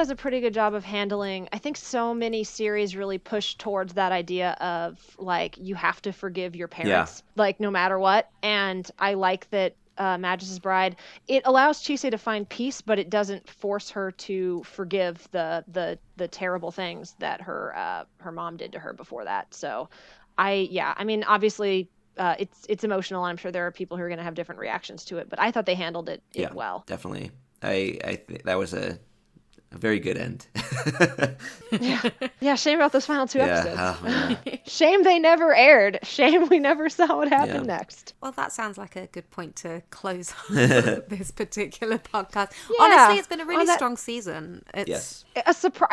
a pretty good job of handling. I think so many series really push towards that idea of like you have to forgive your parents, like no matter what. And I like that Magus' Bride, it allows Chise to find peace, but it doesn't force her to forgive the terrible things that her mom did to her before that. So I mean obviously it's emotional. I'm sure there are people who are going to have different reactions to it, but I thought they handled it well. Definitely. I think that was a very good end. Shame about those final 2 episodes. Oh, Shame they never aired. Shame we never saw what happened next. Well, that sounds like a good point to close on this particular podcast. Honestly, it's been a really strong season. I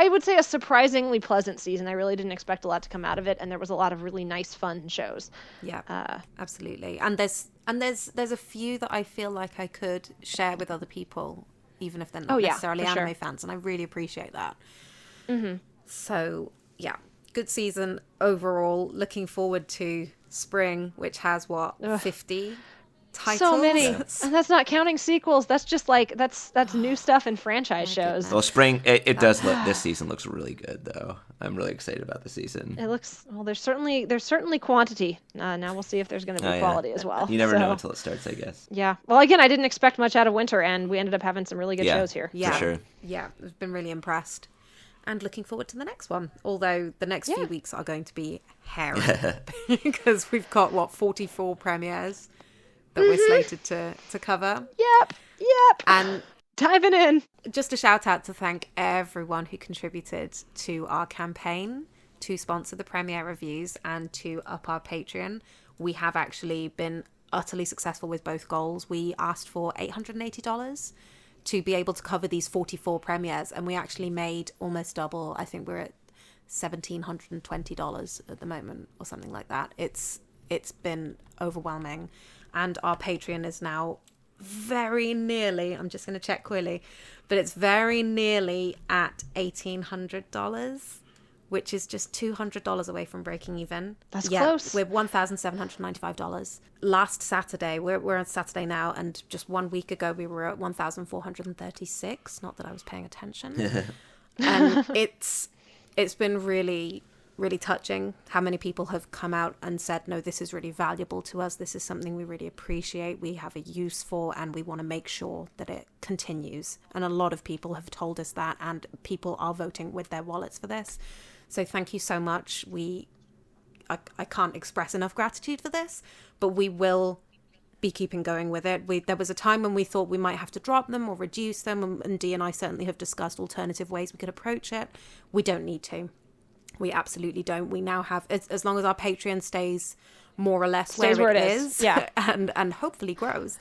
would say a surprisingly pleasant season. I really didn't expect a lot to come out of it, and there was a lot of really nice, fun shows. Yeah, absolutely. And there's a few that I feel like I could share with other people, even if they're not necessarily anime fans, and I really appreciate that. So, good season overall. Looking forward to spring, which has 50 titles? So many. And that's not counting sequels. That's just like that's new stuff in franchise shows. Well, spring it does look. This season looks really good, though. I'm really excited about the season. It looks There's certainly quantity. Now we'll see if there's going to be quality as well. You never know until it starts, I guess. Yeah. Well, again, I didn't expect much out of winter, and we ended up having some really good shows here. Yeah, for sure. Yeah, I've been really impressed. And looking forward to the next one. Although the next few weeks are going to be hairy because we've got 44 premieres that we're slated to cover. Yep. And diving in. Just a shout out to thank everyone who contributed to our campaign to sponsor the premiere reviews and to up our Patreon. We have actually been utterly successful with both goals. We asked for $880 to be able to cover these 44 premieres, and we actually made almost double. I think we're at $1,720 at the moment or something like that. It's been overwhelming, and our Patreon is now very nearly, I'm just going to check quickly, but it's very nearly at $1,800, which is just $200 away from breaking even. That's close. We're $1,795. Last Saturday, we're on Saturday now, and just 1 week ago we were at 1,436. Not that I was paying attention. And it's been really, really touching how many people have come out and said, no, this is really valuable to us. This is something we really appreciate. We have a use for, and we want to make sure that it continues. And a lot of people have told us that, and people are voting with their wallets for this. So thank you so much. I can't express enough gratitude for this, but we will be keeping going with it. There was a time when we thought we might have to drop them or reduce them, and Dee and I certainly have discussed alternative ways we could approach it. We don't need to. We absolutely don't. We now have, as long as our Patreon stays more or less where it is. and hopefully grows,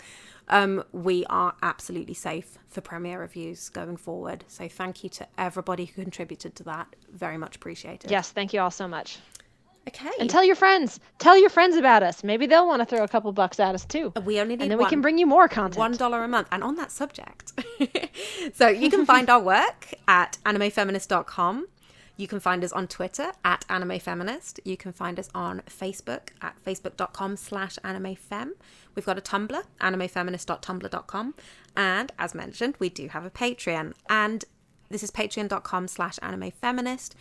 we are absolutely safe for premiere reviews going forward. So thank you to everybody who contributed to that. Very much appreciated. Yes, thank you all so much. Okay. And tell your friends. Tell your friends about us. Maybe they'll want to throw a couple bucks at us too. We only need and then we can bring you more content. $1 a month. And on that subject, so you can find our work at animefeminist.com. You can find us on Twitter at Anime Feminist. You can find us on Facebook at facebook.com/animefem. We've got a Tumblr, animefeminist.tumblr.com. And as mentioned, we do have a Patreon. And this is patreon.com/animefeminist.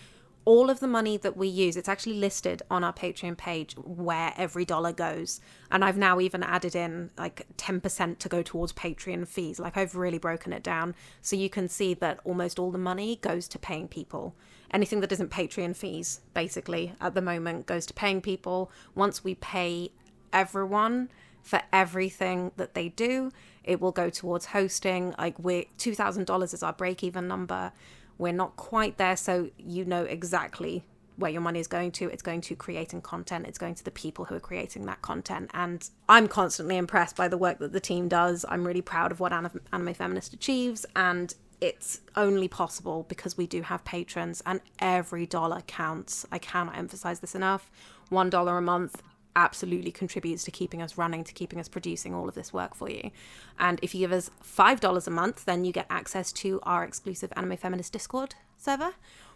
All of the money that we use, it's actually listed on our Patreon page where every dollar goes. And I've now even added in like 10% to go towards Patreon fees. Like I've really broken it down. So you can see that almost all the money goes to paying people. Anything that isn't Patreon fees, basically, at the moment, goes to paying people. Once we pay everyone for everything that they do, it will go towards hosting. Like $2,000 is our break-even number. We're not quite there, so you know exactly where your money is going to. It's going to creating content. It's going to the people who are creating that content. And I'm constantly impressed by the work that the team does. I'm really proud of what Anime Feminist achieves, and it's only possible because we do have patrons, and every dollar counts. I cannot emphasize this enough. $1 a month absolutely contributes to keeping us running, to keeping us producing all of this work for you. And if you give us $5 a month, then you get access to our exclusive Anime Feminist Discord server,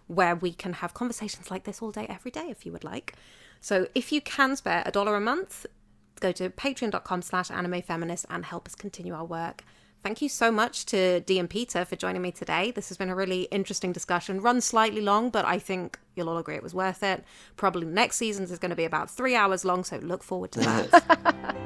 where we can have conversations like this all day, every day, if you would like. So if you can spare $1 a month, go to patreon.com/animefeminist and help us continue our work. Thank you so much to Dee and Peter for joining me today. This has been a really interesting discussion. Run slightly long, but I think you'll all agree it was worth it. Probably next season is going to be about 3 hours long, so look forward to that.